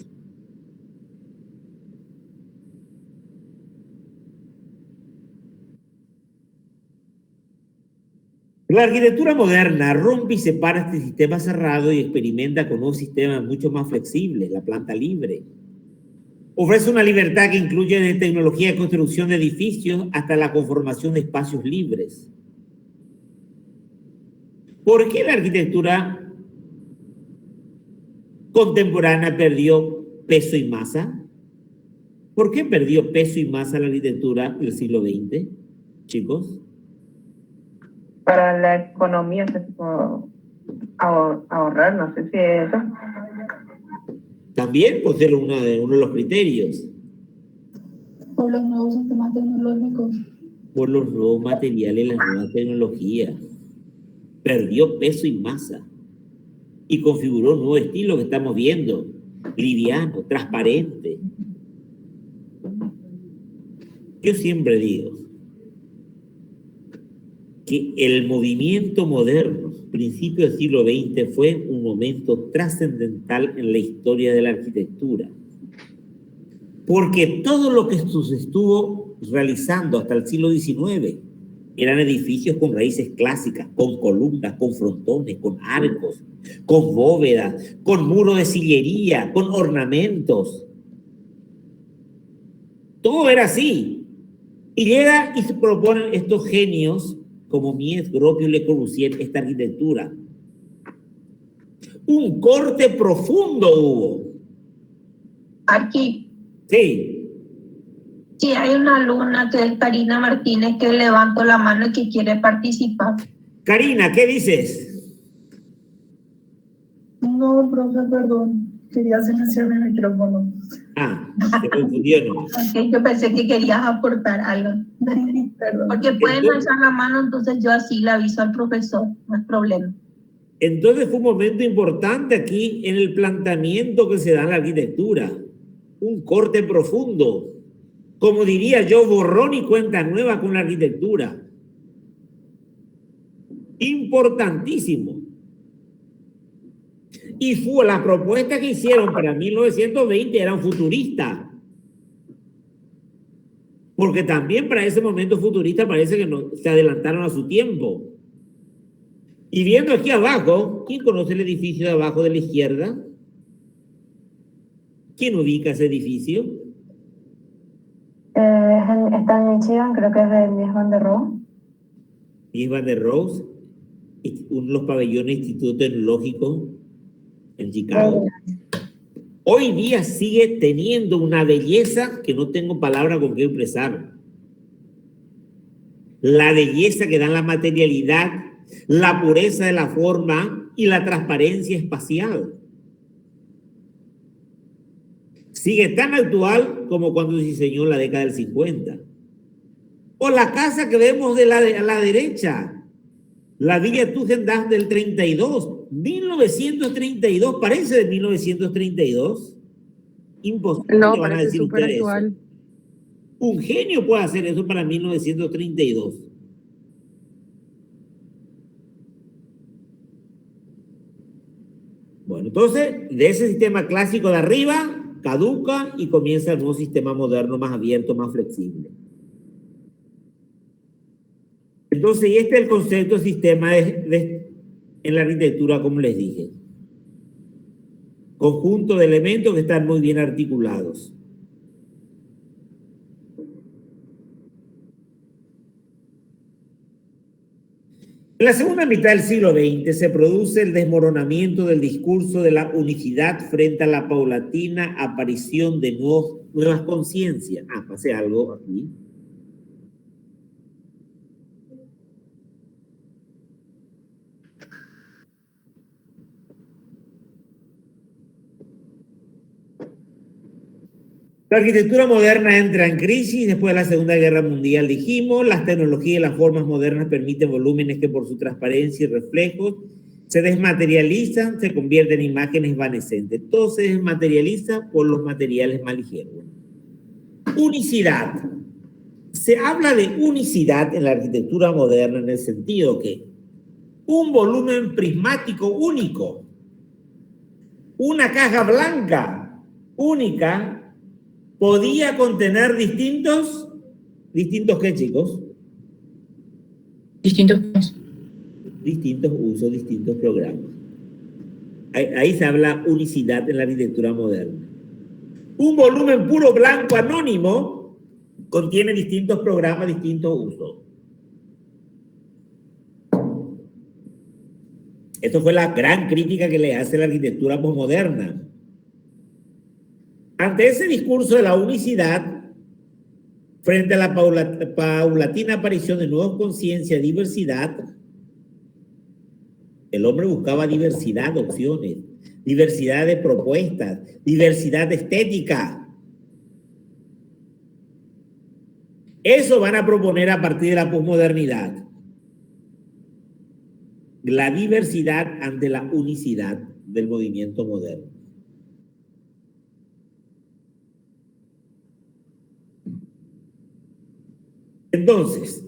La arquitectura moderna rompe y separa este sistema cerrado y experimenta con un sistema mucho más flexible, la planta libre. Ofrece una libertad que incluye desde tecnología de construcción de edificios hasta la conformación de espacios libres. ¿Por qué la arquitectura contemporánea perdió peso y masa? ¿Por qué perdió peso y masa la arquitectura del siglo XX, chicos? Para la economía, se puede ahorrar, no sé si es eso. También puede ser uno de los criterios. Por los nuevos sistemas tecnológicos. Por los nuevos materiales, las nuevas tecnologías. Perdió peso y masa. Y configuró un nuevo estilo que estamos viendo. Liviano, transparente. Yo siempre digo, que el movimiento moderno, principio del siglo XX, fue un momento trascendental en la historia de la arquitectura. Porque todo lo que se estuvo realizando hasta el siglo XIX eran edificios con raíces clásicas, con columnas, con frontones, con arcos, con bóvedas, con muro de sillería, con ornamentos. Todo era así. Y llega y se proponen estos genios como Mies, Gropius y Le Corbusier esta arquitectura. Un corte profundo hubo. Aquí, Sí. sí hay una alumna que es Karina Martínez que levantó la mano y que quiere participar. Karina, ¿qué dices? No, profe, perdón. Quería silenciar mi micrófono. Ah, se confundieron. Ok, yo pensé que querías aportar algo. Perdón. Porque pueden alzar la mano, entonces yo así le aviso al profesor, no es problema. Entonces fue un momento importante aquí en el planteamiento que se da en la arquitectura. Un corte profundo. Como diría yo, borrón y cuenta nueva con la arquitectura. Importantísimo. Y fue la propuesta que hicieron para 1920 eran futuristas. Porque también para ese momento futurista parece que no, se adelantaron a su tiempo. Y viendo aquí abajo, ¿quién conoce el edificio de abajo de la izquierda? ¿Quién ubica ese edificio? Está en Michigan, creo que es de Mies van der Rohe. Mies van der Rohe, uno de los pabellones del Instituto Tecnológico en Chicago. Hoy día sigue teniendo una belleza que no tengo palabra con qué expresar. La belleza que da la materialidad, la pureza de la forma y la transparencia espacial. Sigue tan actual como cuando se diseñó en la década del 50. O la casa que vemos a la derecha, la Villa Tugendhat del 32, 1932, parece de 1932. Imposible, No, van a parece decir súper ustedes actual. eso. Un genio puede hacer eso para 1932. Bueno, entonces, de ese sistema clásico de arriba, caduca y comienza el nuevo sistema moderno más abierto, más flexible. Entonces, y este es el concepto de sistema en la arquitectura, como les dije. Conjunto de elementos que están muy bien articulados. En la segunda mitad del siglo XX se produce el desmoronamiento del discurso de la unicidad frente a la paulatina aparición de nuevas conciencias. Pasé algo aquí. La arquitectura moderna entra en crisis después de la Segunda Guerra Mundial, dijimos. Las tecnologías y las formas modernas permiten volúmenes que por su transparencia y reflejos se desmaterializan, se convierten en imágenes evanescentes. Todo se desmaterializa por los materiales más ligeros. Unicidad. Se habla de unicidad en la arquitectura moderna en el sentido que un volumen prismático único, una caja blanca única, podía contener distintos ¿qué, chicos? Distintos. Distintos usos, distintos programas. Ahí se habla unicidad en la arquitectura moderna. Un volumen puro blanco anónimo contiene distintos programas, distintos usos. Esto fue la gran crítica que le hace la arquitectura posmoderna. Ante ese discurso de la unicidad, frente a la paulatina aparición de nuevas conciencias, diversidad, el hombre buscaba diversidad de opciones, diversidad de propuestas, diversidad de estética. Eso van a proponer a partir de la posmodernidad. La diversidad ante la unicidad del movimiento moderno. Entonces,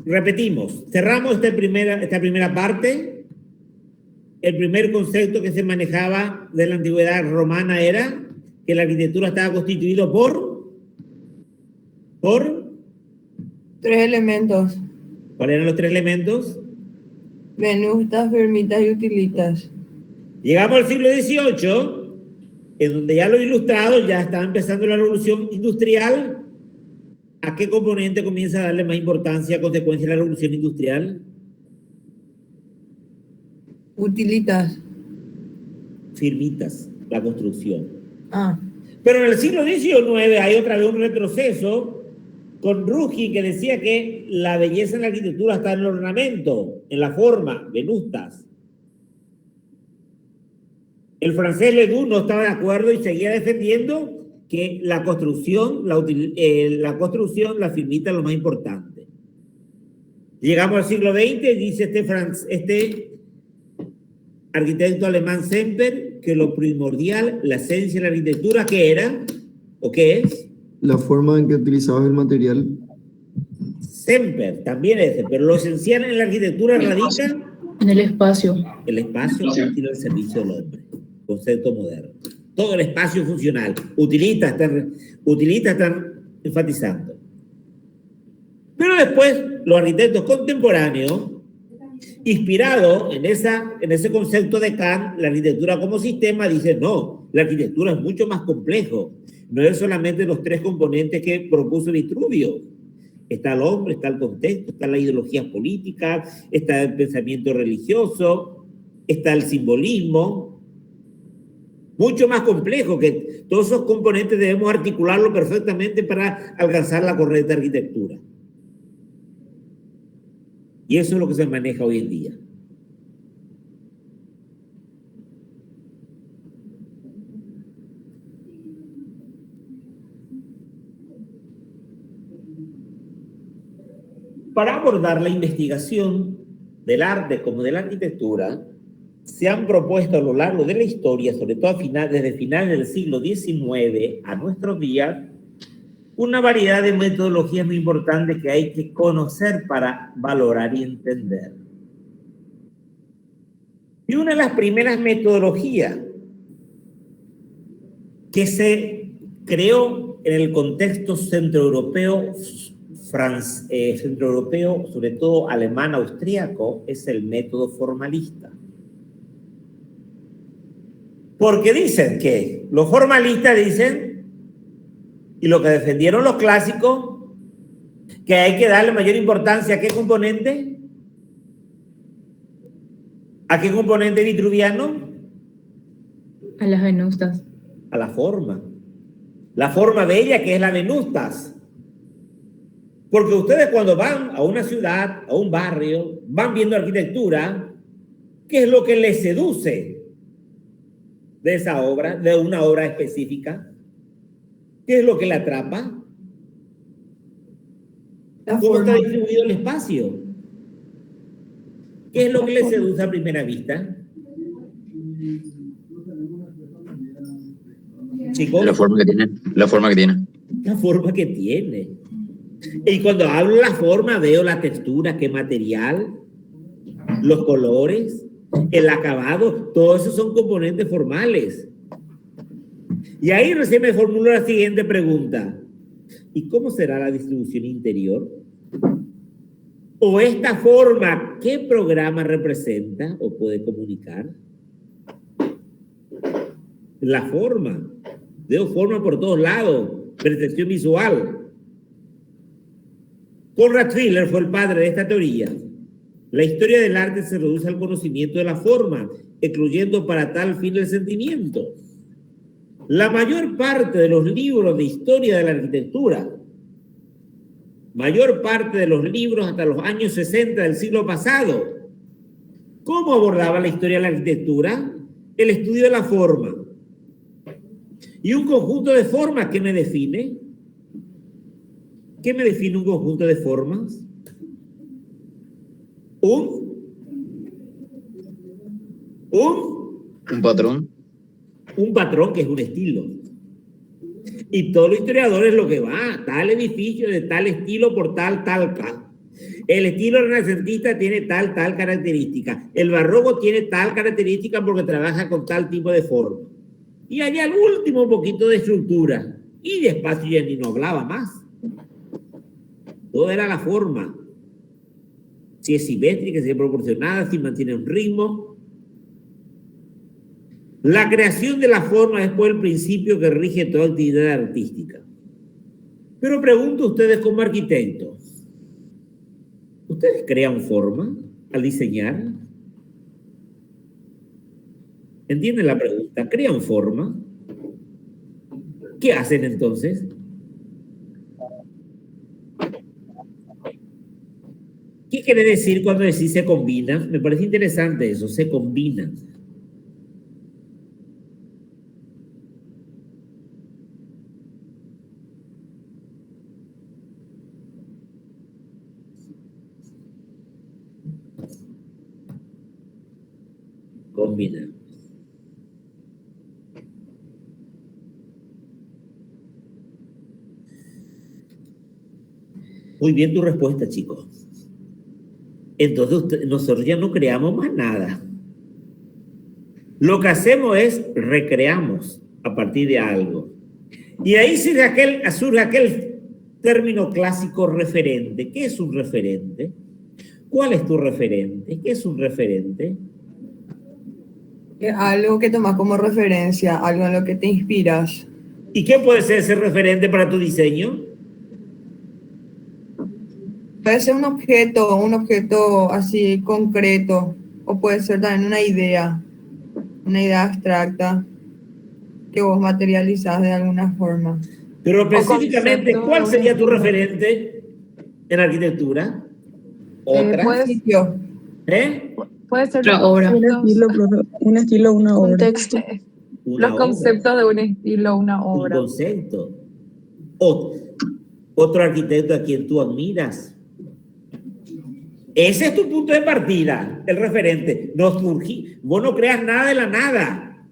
repetimos, cerramos esta primera parte. El primer concepto que se manejaba de la antigüedad romana era que la arquitectura estaba constituida por 3 elementos: ¿cuáles eran los 3 elementos? venustas, firmitas y utilitas. Llegamos al siglo XVIII, en donde ya los ilustrados ya estaba empezando la revolución industrial. ¿A qué componente comienza a darle más importancia a consecuencia de la revolución industrial? Utilitas. Firmitas, la construcción. Ah, Pero en el siglo XIX hay otra vez un retroceso con Ruggi, que decía que la belleza en la arquitectura está en el ornamento, en la forma, venustas. El francés Ledoux no estaba de acuerdo y seguía defendiendo que la construcción, la firmita es lo más importante. Llegamos al siglo XX, dice este arquitecto alemán Semper, que lo primordial, la esencia de la arquitectura, ¿qué era? ¿O qué es? La forma en que utilizabas el material. Semper, también ese, pero lo esencial en la arquitectura radica en el espacio. El espacio útil al servicio del hombre, concepto moderno. Todo el espacio funcional, utilita están enfatizando. Pero después, los arquitectos contemporáneos, inspirados en ese concepto de Kant, la arquitectura como sistema, dicen, no, la arquitectura es mucho más complejo. No es solamente los 3 componentes que propuso Vitruvio. Está el hombre, está el contexto, está la ideología política, está el pensamiento religioso, está el simbolismo. Mucho más complejo, que todos esos componentes debemos articularlo perfectamente para alcanzar la correcta arquitectura. Y eso es lo que se maneja hoy en día. Para abordar la investigación del arte como de la arquitectura, se han propuesto a lo largo de la historia, sobre todo desde finales del siglo XIX a nuestros días, una variedad de metodologías muy importantes que hay que conocer para valorar y entender. Y una de las primeras metodologías que se creó en el contexto centroeuropeo, sobre todo alemán, austríaco, es el método formalista. Porque dicen que los formalistas dicen, y lo que defendieron los clásicos, que hay que darle mayor importancia ¿a qué componente? ¿A qué componente vitruviano? A las venustas. A la forma. La forma bella, que es la venustas. Porque ustedes cuando van a una ciudad, a un barrio, van viendo arquitectura, ¿qué es lo que les seduce de esa obra, de una obra específica? ¿Qué es lo que le atrapa? ¿Cómo está distribuido el espacio? ¿Qué es lo que le seduce a primera vista? Chicos, La forma que tiene. La forma que tiene. La forma que tiene. Y cuando hablo de la forma, veo la textura, qué material, los colores, el acabado, todos esos son componentes formales. Y ahí recién me formulo la siguiente pregunta. ¿Y cómo será la distribución interior? ¿O esta forma qué programa representa o puede comunicar? La forma. Veo forma por todos lados. Percepción visual. Konrad Wiener fue el padre de esta teoría. La historia del arte se reduce al conocimiento de la forma, excluyendo para tal fin el sentimiento. La mayor parte de los libros de historia de la arquitectura, mayor parte de los libros hasta los años 60 del siglo pasado, ¿cómo abordaba la historia de la arquitectura? El estudio de la forma. Y un conjunto de formas que me define. ¿Qué me define un conjunto de formas? Un patrón. Un patrón que es un estilo. Y todos los historiadores lo que va, tal edificio de tal estilo por tal. El estilo renacentista tiene tal característica. El barroco tiene tal característica porque trabaja con tal tipo de forma. Y allá al último poquito de estructura. Y despacio ya ni no hablaba más. Todo era la forma. Si es simétrica, si es proporcionada, si mantiene un ritmo. La creación de la forma es por el principio que rige toda actividad artística. Pero pregunto a ustedes como arquitectos, ¿ustedes crean forma al diseñar? ¿Entienden la pregunta? ¿Crean forma? ¿Qué hacen entonces? ¿Qué quiere decir cuando decís se combinan? Me parece interesante eso, se combinan. Combinan. Muy bien tu respuesta, chicos. Entonces nosotros ya no creamos más nada. Lo que hacemos es recreamos a partir de algo. Y ahí surge aquel término clásico referente. ¿Qué es un referente? ¿Cuál es tu referente? ¿Qué es un referente? Es algo que tomas como referencia, algo en lo que te inspiras. ¿Y qué puede ser ese referente para tu diseño? Puede ser un objeto así concreto, o puede ser también una idea abstracta que vos materializás de alguna forma. Pero específicamente, ¿cuál sería tu referente en arquitectura? ¿Otra? Puede ser la obra. un estilo, una obra. Un texto. Los conceptos de un estilo, una obra. Un concepto. Otro arquitecto a quien tú admiras. Ese es tu punto de partida, el referente. Vos no creas nada de la nada.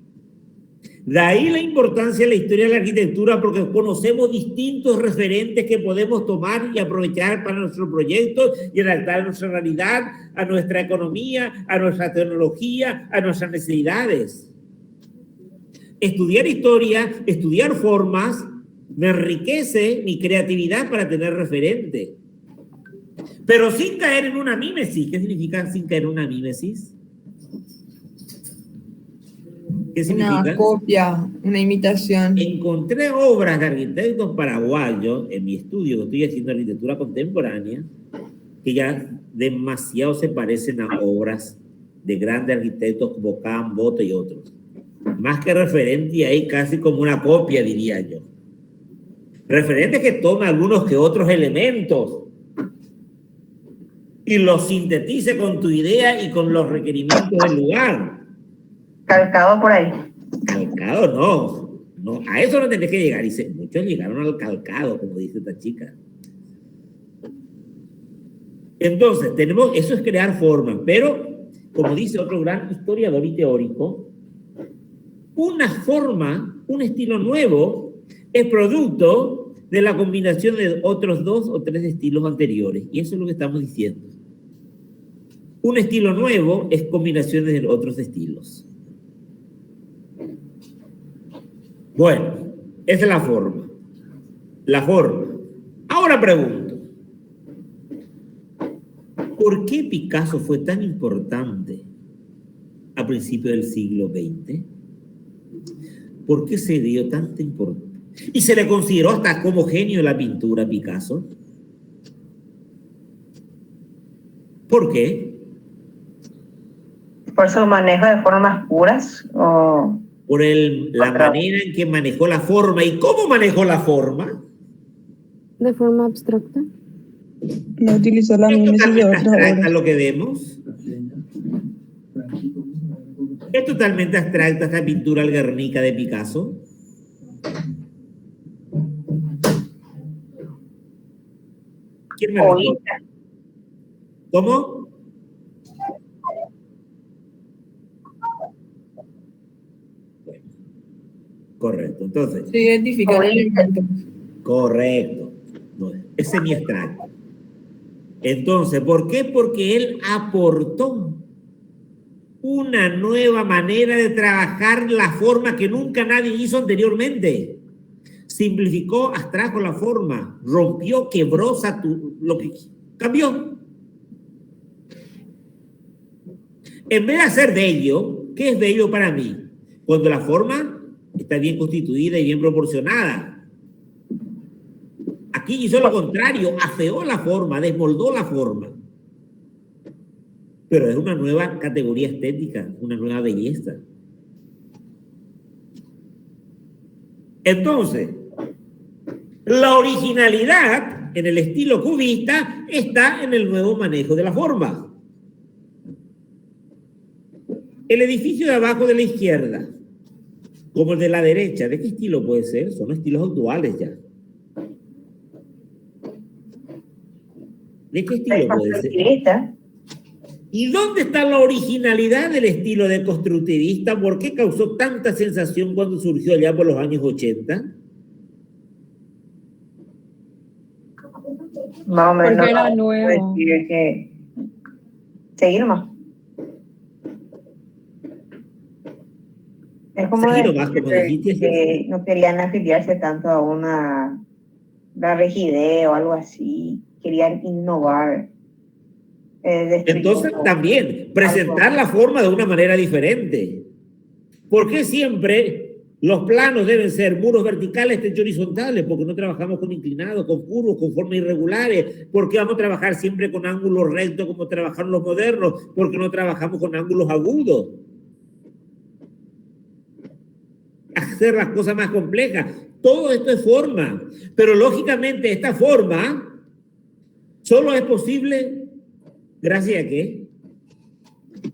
De ahí la importancia de la historia de la arquitectura, porque conocemos distintos referentes que podemos tomar y aprovechar para nuestros proyectos y adaptar a nuestra realidad, a nuestra economía, a nuestra tecnología, a nuestras necesidades. Estudiar historia, estudiar formas, me enriquece mi creatividad para tener referente. Pero sin caer en una mímesis. ¿Qué significa sin caer en una mímesis? ¿Qué significa? Una copia, una imitación. Encontré obras de arquitectos paraguayos en mi estudio, que estoy haciendo arquitectura contemporánea, que ya demasiado se parecen a obras de grandes arquitectos como Kahn, Bote y otros. Más que referente, hay casi como una copia, diría yo. Referente que toma algunos que otros elementos y los sintetice con tu idea y con los requerimientos del lugar. Calcado por ahí. Calcado no, a eso no tenés que llegar. Dice, muchos llegaron al calcado, como dice esta chica. Entonces, eso es crear forma, pero, como dice otro gran historiador y teórico, una forma, un estilo nuevo, es producto de la combinación de otros 2 o 3 estilos anteriores. Y eso es lo que estamos diciendo. Un estilo nuevo es combinaciones de otros estilos. Bueno, esa es la forma. La forma. Ahora pregunto, ¿por qué Picasso fue tan importante a principios del siglo XX? ¿Por qué se dio tanta importancia? Y se le consideró hasta como genio de la pintura a Picasso. ¿Por qué? ¿Por su manejo de formas puras? ¿O por la manera en que manejó la forma? ¿Y cómo manejó la forma? De forma abstracta. No utilizó la mímesis de otras obras. Lo que vemos. ¿Es totalmente abstracta esta pintura al Guernica de Picasso? ¿Quién me responde? ¿Cómo? Correcto, entonces. Se identifica. Correcto. No, es semi-abstracto. Entonces, ¿por qué? Porque él aportó una nueva manera de trabajar la forma que nunca nadie hizo anteriormente. Simplificó, abstrajo la forma, rompió, quebró, lo que cambió. En vez de hacer bello, ¿qué es bello para mí? Cuando la forma está bien constituida y bien proporcionada. Aquí hizo lo contrario, afeó la forma, desmoldó la forma. Pero es una nueva categoría estética, una nueva belleza. Entonces, la originalidad en el estilo cubista está en el nuevo manejo de la forma. El edificio de abajo de la izquierda, como el de la derecha, ¿de qué estilo puede ser? Son estilos actuales ya. ¿De qué estilo puede ser? ¿Y dónde está la originalidad del estilo de constructivista? ¿Por qué causó tanta sensación cuando surgió allá por los años 80? Más o menos. Porque era nuevo. Decir que... Seguir más. Es como Seguir nomás, como dijiste. que no querían afiliarse tanto a la rigidez o algo así. Querían innovar. Entonces también presentar la forma de una manera diferente. ¿Por qué siempre los planos deben ser muros verticales, techos horizontales? Porque no trabajamos con inclinados, con curvos, con formas irregulares. ¿Por qué vamos a trabajar siempre con ángulos rectos como trabajaron los modernos? Porque no trabajamos con ángulos agudos. Hacer las cosas más complejas. Todo esto es forma. Pero lógicamente esta forma solo es posible ¿gracias a qué?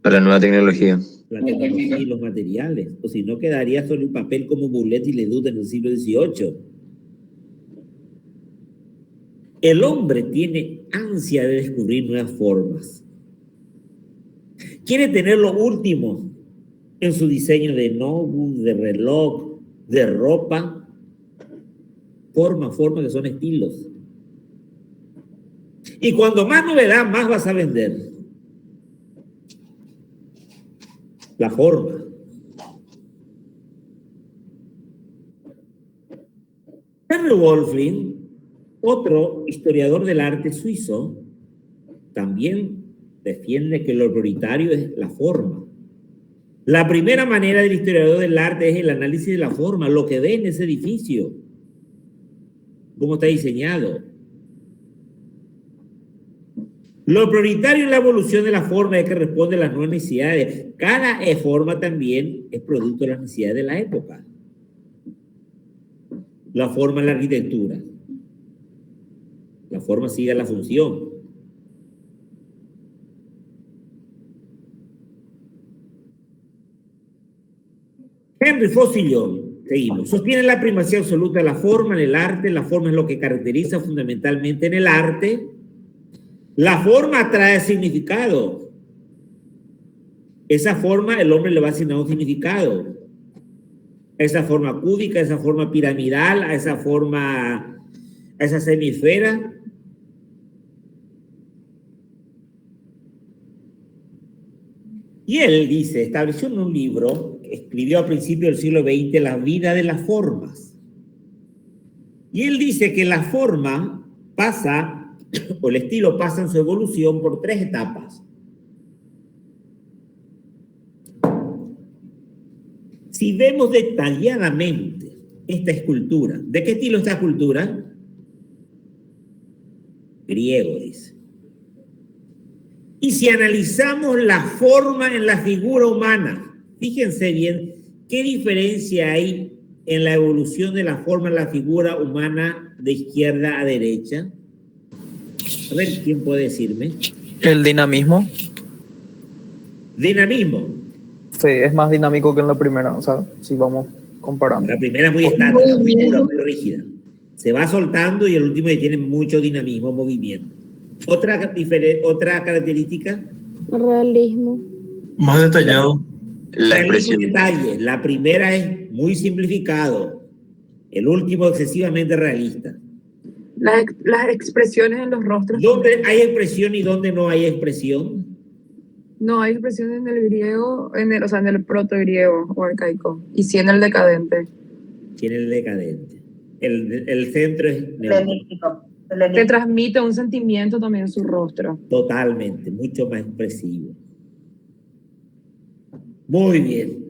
A la nueva tecnología. La tecnología y los materiales. O si no, quedaría solo el papel como Boulez y Ledoux en el siglo XVIII. El hombre tiene ansia de descubrir nuevas formas. Quiere tener lo último en su diseño de notebook, de reloj, de ropa. Forma que son estilos. Y cuando más novedad, más vas a vender. La forma. Henry Wolfling, otro historiador del arte suizo, también defiende que lo prioritario es la forma. La primera manera del historiador del arte es el análisis de la forma, lo que ve en ese edificio, cómo está diseñado. Lo prioritario es la evolución de la forma de que responde a las nuevas necesidades. Cada forma también es producto de las necesidades de la época. La forma en la arquitectura. La forma sigue a la función. Henry Fosillon, seguimos, sostiene la primacía absoluta de la forma en el arte. La forma es lo que caracteriza fundamentalmente en el arte. La forma trae significado. Esa forma el hombre le va a asignar un significado. Esa forma cúbica, esa forma piramidal, a esa forma, a esa semisfera. Y él dice, estableció en un libro que escribió a principios del siglo XX, La vida de las formas. Y él dice que la forma pasa, o el estilo pasa en su evolución por 3 etapas. Si vemos detalladamente esta escultura, ¿de qué estilo es esta escultura? Griego, dice. Y si analizamos la forma en la figura humana, fíjense bien, ¿qué diferencia hay en la evolución de la forma en la figura humana de izquierda a derecha? A ver, ¿quién puede decirme? El dinamismo. Dinamismo. Sí, es más dinámico que en la primera, o sea, si vamos comparando. La primera es muy estática, muy dura, muy rígida. Se va soltando y el último tiene mucho dinamismo, movimiento. Otra característica. Realismo. Más detallado. La expresión. Detalle. La primera es muy simplificado. El último excesivamente realista. Las expresiones en los rostros. ¿Dónde hay expresión y dónde no hay expresión? No hay expresión en el griego, o sea, en el proto-griego o arcaico, y sí en el decadente. Sí, en el decadente. El centro es Helenístico. Te transmite un sentimiento también en su rostro. totalmente, mucho más expresivo. Muy bien.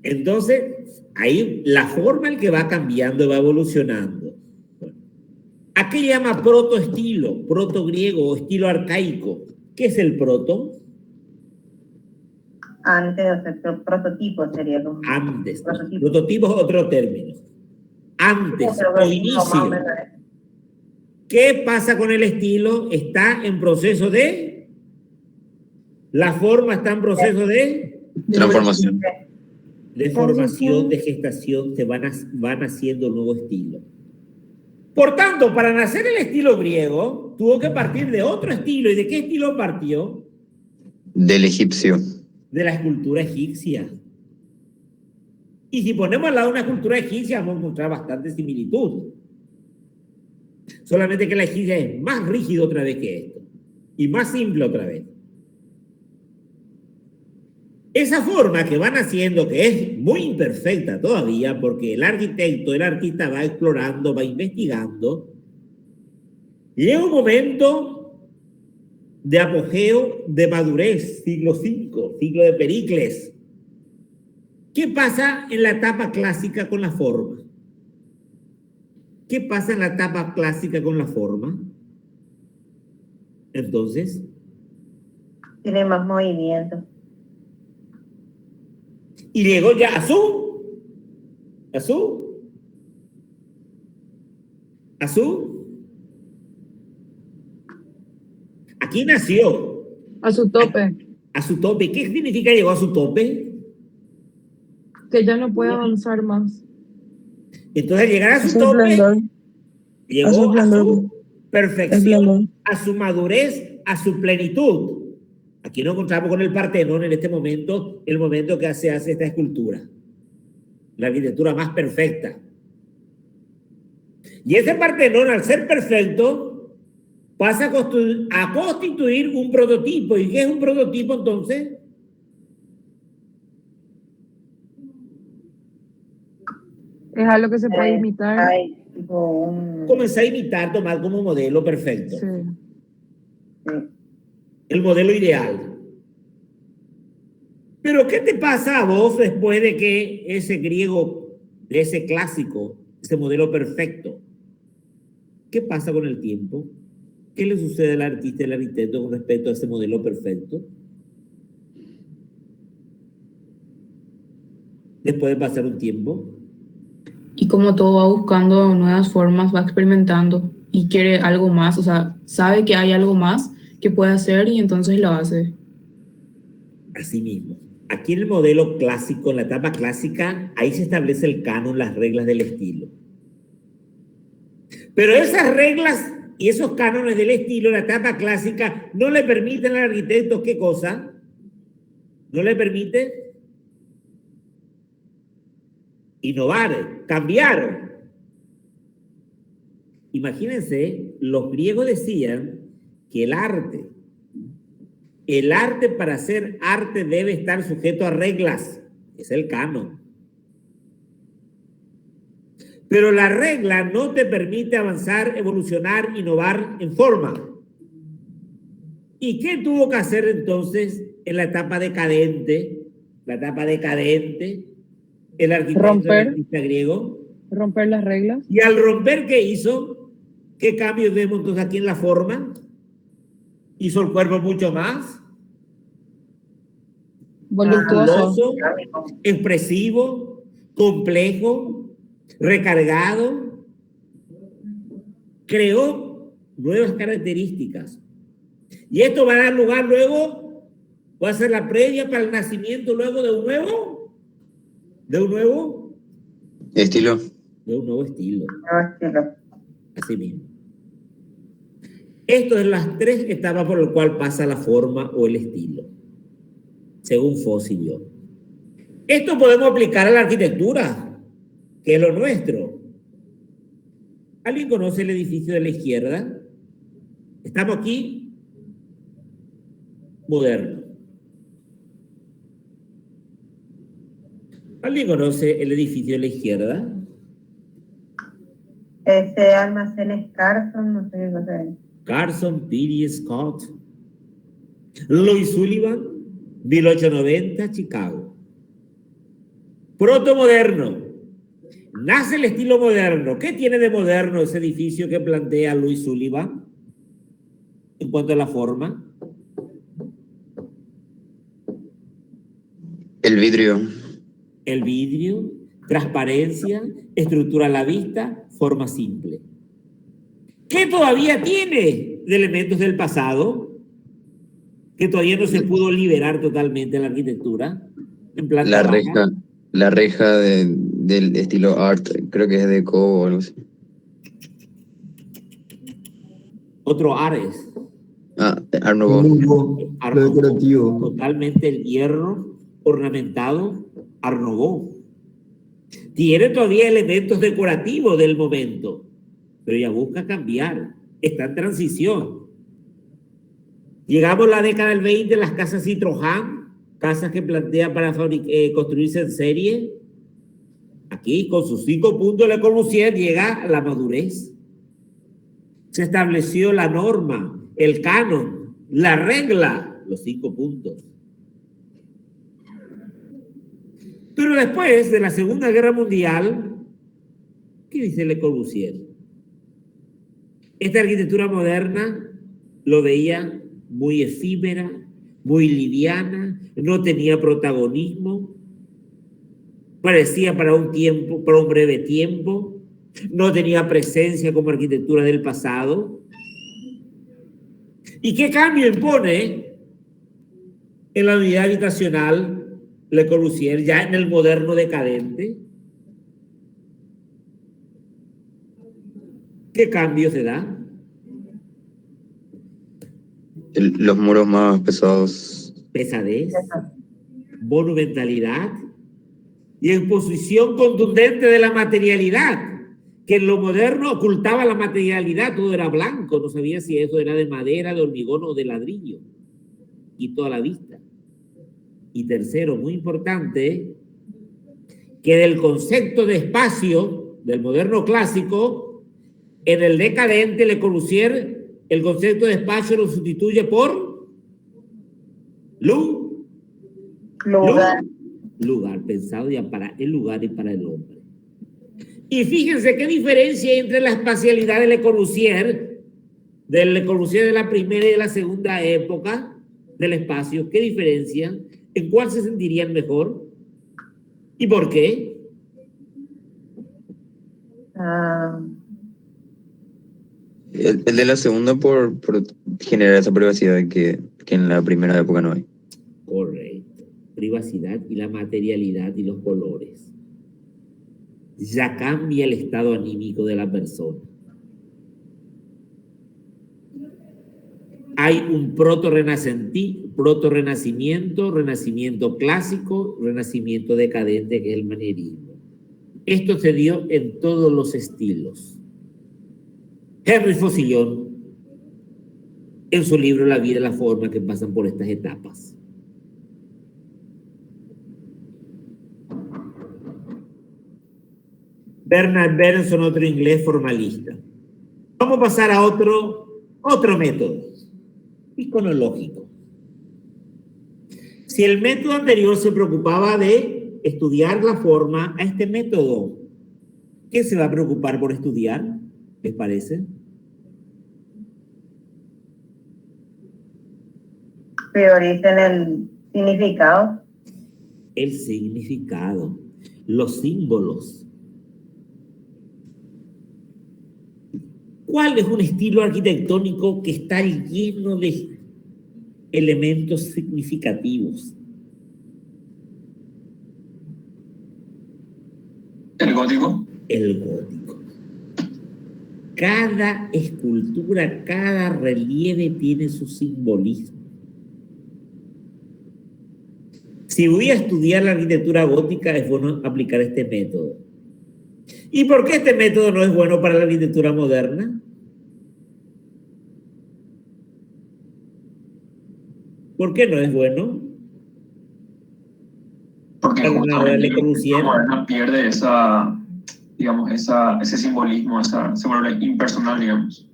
Entonces, ahí la forma en que va cambiando, va evolucionando. ¿A qué llama protoestilo, proto-griego o estilo arcaico? ¿Qué es el proto? Antes, o sea, prototipo sería como. Antes. Prototipo es otro término. Antes o inicio. ¿Qué pasa con el estilo? Está en proceso de... La forma está en proceso de... Transformación. De formación, de gestación, se van haciendo nuevo estilo. Por tanto, para nacer el estilo griego, tuvo que partir de otro estilo. ¿Y de qué estilo partió? Del egipcio. De la escultura egipcia. Y si ponemos al lado una escultura egipcia, vamos a encontrar bastante similitud. Solamente que la egipcia es más rígida otra vez que esto. Y más simple otra vez. Esa forma que van haciendo, que es muy imperfecta todavía, porque el arquitecto, el artista va explorando, va investigando, llega un momento de apogeo, de madurez, siglo V, siglo de Pericles. ¿Qué pasa en la etapa clásica con la forma? ¿Qué pasa en la etapa clásica con la forma? Entonces, Tiene más movimiento. y llegó ya Azú. Aquí nació. A su tope. A su tope. ¿Qué significa llegó a su tope? Que ya no puede avanzar más. Entonces, al llegar a su tope, llegó a su perfección, a su madurez, a su plenitud. Aquí nos encontramos con el Partenón en este momento, el momento que se hace esta escultura. La arquitectura más perfecta. Y ese Partenón, al ser perfecto, pasa a constituir un prototipo. ¿Y qué es un prototipo entonces? Es algo que se puede imitar. Comenzar a imitar, tomar como modelo perfecto. Sí. El modelo ideal. Pero ¿qué te pasa a vos después de que ese griego, de ese clásico, ese modelo perfecto? ¿Qué pasa con el tiempo? ¿Qué le sucede al artista y al arquitecto con respecto a ese modelo perfecto? Después de pasar un tiempo. Y como todo va buscando nuevas formas, va experimentando y quiere algo más, o sea, sabe que hay algo más que puede hacer y entonces lo hace. Así mismo. Aquí en el modelo clásico, en la etapa clásica, ahí se establece el canon, las reglas del estilo. Pero esas reglas y esos cánones del estilo, la etapa clásica, no le permiten al arquitecto, ¿qué cosa? No le permite innovar, cambiar. Imagínense, los griegos decían que el arte para ser arte debe estar sujeto a reglas, es el canon. Pero la regla no te permite avanzar, evolucionar, innovar en forma. ¿Y qué tuvo que hacer entonces en la etapa decadente? La etapa decadente, el artista griego. Romper las reglas. Y al romper, ¿qué hizo? ¿Qué cambios vemos entonces aquí en la forma? Hizo el cuerpo mucho más voluptuoso, expresivo, complejo, recargado. Creó nuevas características. Y esto va a dar lugar luego, va a ser la previa para el nacimiento luego de un nuevo estilo. De un nuevo estilo. Así mismo. Esto es las tres etapas por las cuales pasa la forma o el estilo, según Fossilio. Esto podemos aplicar a la arquitectura, que es lo nuestro. ¿Alguien conoce el edificio de la izquierda? Estamos aquí, moderno. ¿Alguien conoce el edificio de la izquierda? Ese almacén es Carson, no sé qué cosa es. Carson, Peary, Scott. Louis Sullivan, 1890, Chicago. Protomoderno. Nace el estilo moderno. ¿Qué tiene de moderno ese edificio que plantea Louis Sullivan en cuanto a la forma? El vidrio. El vidrio, transparencia, estructura a la vista, forma simple. ¿Qué todavía tiene de elementos del pasado? Que todavía no se pudo liberar totalmente la arquitectura. En planta baja. La reja del estilo art, creo que es de Cobo o algo así. Otro Ares. Art Nouveau. Art Nouveau. Decorativo. Totalmente el hierro ornamentado Art Nouveau. Tiene todavía elementos decorativos del momento, pero ya busca cambiar. Está en transición. Llegamos a la década del 20, las casas Citroën, casas que plantean para construirse en serie. Aquí, con sus 5 puntos, Le Corbusier llega a la madurez. Se estableció la norma, el canon, la regla, los 5 puntos. Pero después de la Segunda Guerra Mundial, ¿qué dice Le Corbusier? Esta arquitectura moderna lo veía muy efímera, muy liviana, no tenía protagonismo, parecía para un tiempo, para un breve tiempo, no tenía presencia como arquitectura del pasado. ¿Y qué cambio impone en la unidad habitacional Le Corbusier, ya en el moderno decadente? ¿Qué cambio se da? Los muros más pesados. Pesadez, monumentalidad y exposición contundente de la materialidad, que en lo moderno ocultaba la materialidad, todo era blanco, no sabía si eso era de madera, de hormigón o de ladrillo, y toda la vista. Y tercero, muy importante, que del concepto de espacio del moderno clásico, en el decadente Le Corbusier, el concepto de espacio lo sustituye por lugar, pensado ya para el lugar y para el hombre. Y fíjense qué diferencia hay entre la espacialidad de Le Corbusier, del Le Corbusier de la primera y de la segunda época del espacio. ¿Qué diferencia? ¿En cuál se sentirían mejor? ¿Y por qué? El de la segunda por generar esa privacidad que en la primera época no hay. Correcto. Privacidad y la materialidad y los colores. Ya cambia el estado anímico de la persona. Hay un proto-renacimiento, renacimiento clásico, renacimiento decadente, que es el manierismo. Esto se dio en todos los estilos. Henry Fosillon, en su libro La vida y la forma, que pasan por estas etapas. Bernard Berenson, otro inglés formalista. Vamos a pasar a otro método, iconológico. Si el método anterior se preocupaba de estudiar la forma, a este método, ¿qué se va a preocupar por estudiar? ¿Les parece? Prioricen el significado. El significado, los símbolos. ¿Cuál es un estilo arquitectónico que está lleno de elementos significativos? ¿El gótico? El gótico. Cada escultura, cada relieve tiene su simbolismo. Si voy a estudiar la arquitectura gótica, es bueno aplicar este método. ¿Y por qué este método no es bueno para la arquitectura moderna? ¿Por qué no es bueno? Porque ¿Alguna obra Le Corbusier? moderna pierde ese simbolismo, se vuelve impersonal, digamos.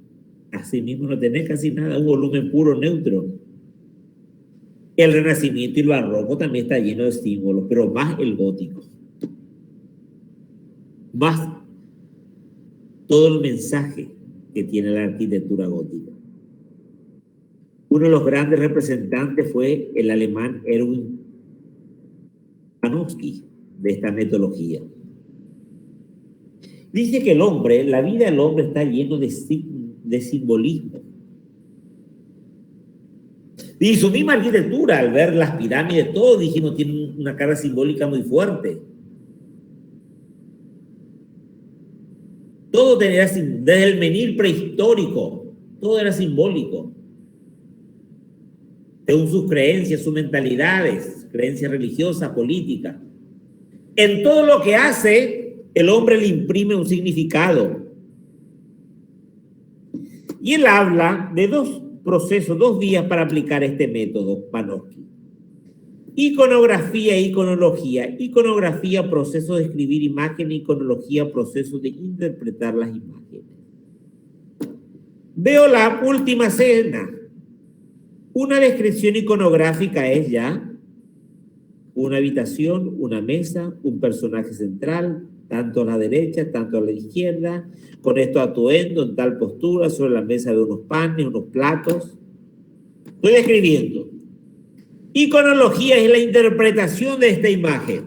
Así mismo no tenés casi nada, un volumen puro, neutro. El Renacimiento y el Barroco también está lleno de símbolos, pero más el gótico. Más todo el mensaje que tiene la arquitectura gótica. Uno de los grandes representantes fue el alemán Erwin Panofsky de esta metodología. Dice que la vida del hombre está lleno de simbolismo. Y su misma arquitectura, al ver las pirámides, todos dijimos, tiene una carga simbólica muy fuerte. Todo tenía, desde el menil prehistórico, todo era simbólico. Según sus creencias, sus mentalidades, creencias religiosas, políticas. En todo lo que hace, el hombre le imprime un significado. Y él habla de dos procesos, 2 vías para aplicar este método, Panofsky. Iconografía e iconología. Iconografía, proceso de escribir imágenes. Iconología, proceso de interpretar las imágenes. Veo la última cena. Una descripción iconográfica es ya una habitación, una mesa, un personaje central, tanto a la derecha, tanto a la izquierda, con estos atuendos en tal postura, sobre la mesa de unos panes, unos platos. Estoy describiendo. Iconología es la interpretación de esta imagen.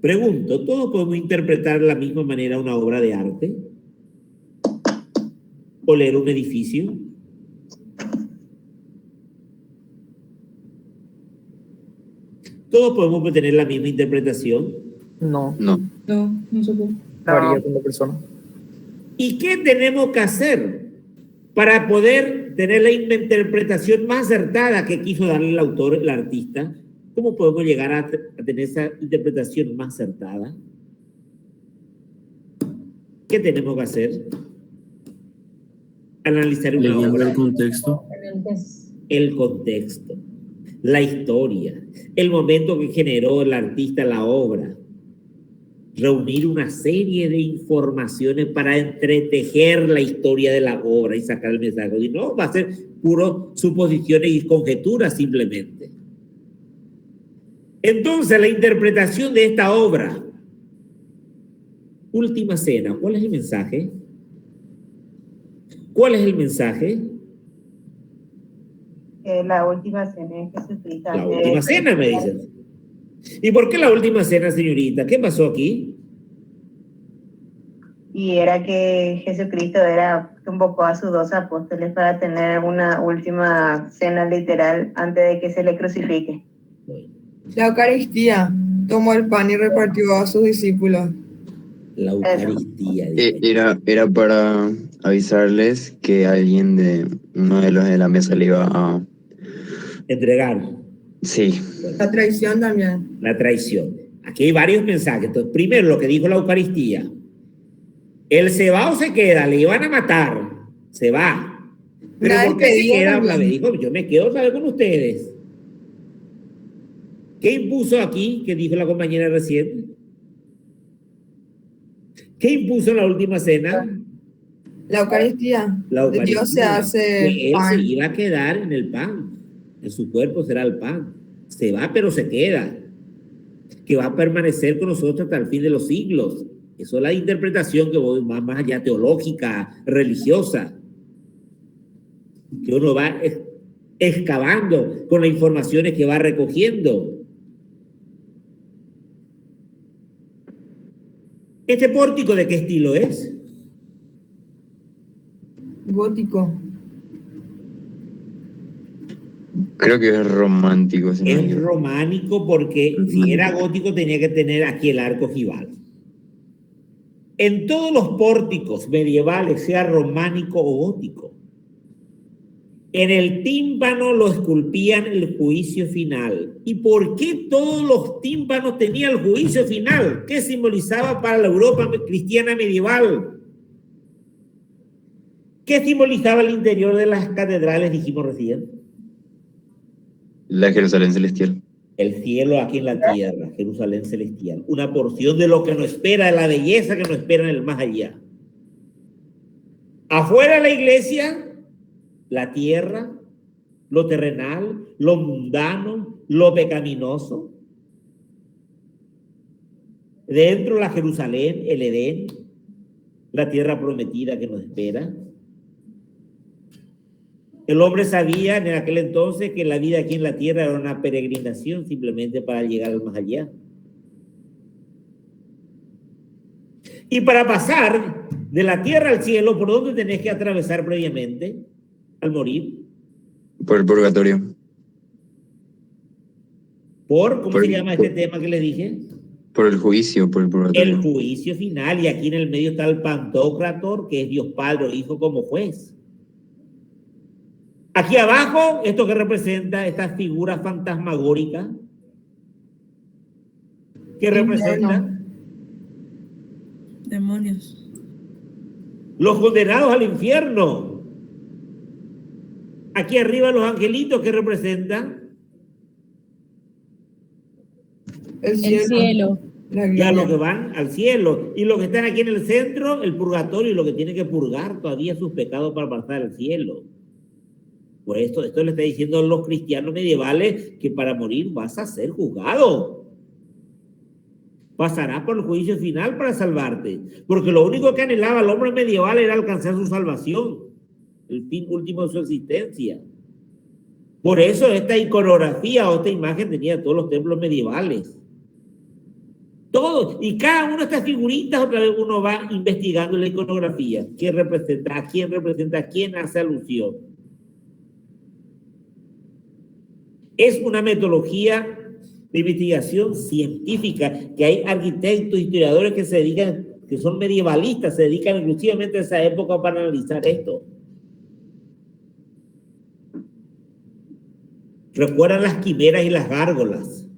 Pregunto, ¿todos podemos interpretar de la misma manera una obra de arte? ¿O leer un edificio? ¿Todos podemos tener la misma interpretación? No. No se puede. Varía con la persona. ¿Y qué tenemos que hacer para poder tener la interpretación más acertada que quiso darle el autor, el artista? ¿Cómo podemos llegar a tener esa interpretación más acertada? ¿Qué tenemos que hacer? Analizar una obra. El contexto. El contexto, la historia, el momento que generó el artista la obra. Reunir una serie de informaciones para entretejer la historia de la obra y sacar el mensaje. Y no va a ser puro suposiciones y conjeturas simplemente. Entonces, la interpretación de esta obra, Última Cena, ¿cuál es el mensaje? ¿Cuál es el mensaje? La última cena es Jesucristo. La última cena, me dicen. ¿Y por qué la última cena, señorita? ¿Qué pasó aquí? Y era que Jesucristo convocó a sus 2 apóstoles para tener una última cena literal antes de que se le crucifique. La Eucaristía. Tomó el pan y repartió a sus discípulos. La Eucaristía. Era para avisarles que alguien uno de los de la mesa le iba a entregar. Sí. La traición también. La traición. Aquí hay varios mensajes. Entonces, primero, lo que dijo la Eucaristía. ¿Él se va o se queda? Le iban a matar. Se va. Pero ¿por qué se queda? Me dijo, yo me quedo otra vez con ustedes. ¿Qué impuso aquí? ¿Qué dijo la compañera recién? ¿Qué impuso en la última cena? La Eucaristía. La Eucaristía. Dios se hace que él pan. se iba a quedar en el pan. En su cuerpo será el pan. Se va, pero se queda. Que va a permanecer con nosotros hasta el fin de los siglos. Eso es la interpretación que voy más allá, teológica, religiosa. Que uno va excavando con las informaciones que va recogiendo. ¿Este pórtico de qué estilo es? Gótico. Creo que es romántico. Es románico porque si era gótico tenía que tener aquí el arco ojival. En todos los pórticos medievales, sea románico o gótico, En el tímpano lo esculpían el juicio final. ¿Y por qué todos los tímpanos tenían el juicio final? ¿Qué simbolizaba para la Europa cristiana medieval? ¿Qué simbolizaba el interior de las catedrales, dijimos recién? La Jerusalén celestial. El cielo aquí en la tierra, Jerusalén celestial. Una porción de lo que nos espera, de la belleza que nos espera en el más allá. Afuera de la iglesia, la tierra, lo terrenal, lo mundano, lo pecaminoso. Dentro la Jerusalén, el Edén, la tierra prometida que nos espera. El hombre sabía en aquel entonces que la vida aquí en la tierra era una peregrinación simplemente para llegar al más allá. Y para pasar de la tierra al cielo, ¿por dónde tenés que atravesar previamente al morir? Por el purgatorio. ¿Cómo se llama este tema que les dije? Por el juicio, por el purgatorio. El juicio final, y aquí en el medio está el Pantocrator, que es Dios Padre o Hijo como juez. Aquí abajo, esto que representa esta figura fantasmagórica, que representa demonios. Los condenados al infierno. Aquí arriba los angelitos, que representan el cielo. Ya los que van al cielo. Y los que están aquí en el centro, el purgatorio, y los que tienen que purgar todavía sus pecados para pasar al cielo. Por esto le está diciendo a los cristianos medievales que para morir vas a ser juzgado. Pasarás por el juicio final para salvarte. Porque lo único que anhelaba el hombre medieval era alcanzar su salvación. El fin último de su existencia. Por eso esta iconografía o esta imagen tenía todos los templos medievales. Todos. Y cada una de estas figuritas, otra vez uno va investigando la iconografía. ¿Quién representa? ¿A quién representa? ¿A quién hace alusión? Es una metodología de investigación científica que hay arquitectos, historiadores que se dedican, que son medievalistas, se dedican exclusivamente a esa época para analizar esto. Recuerdan las quimeras y las gárgolas.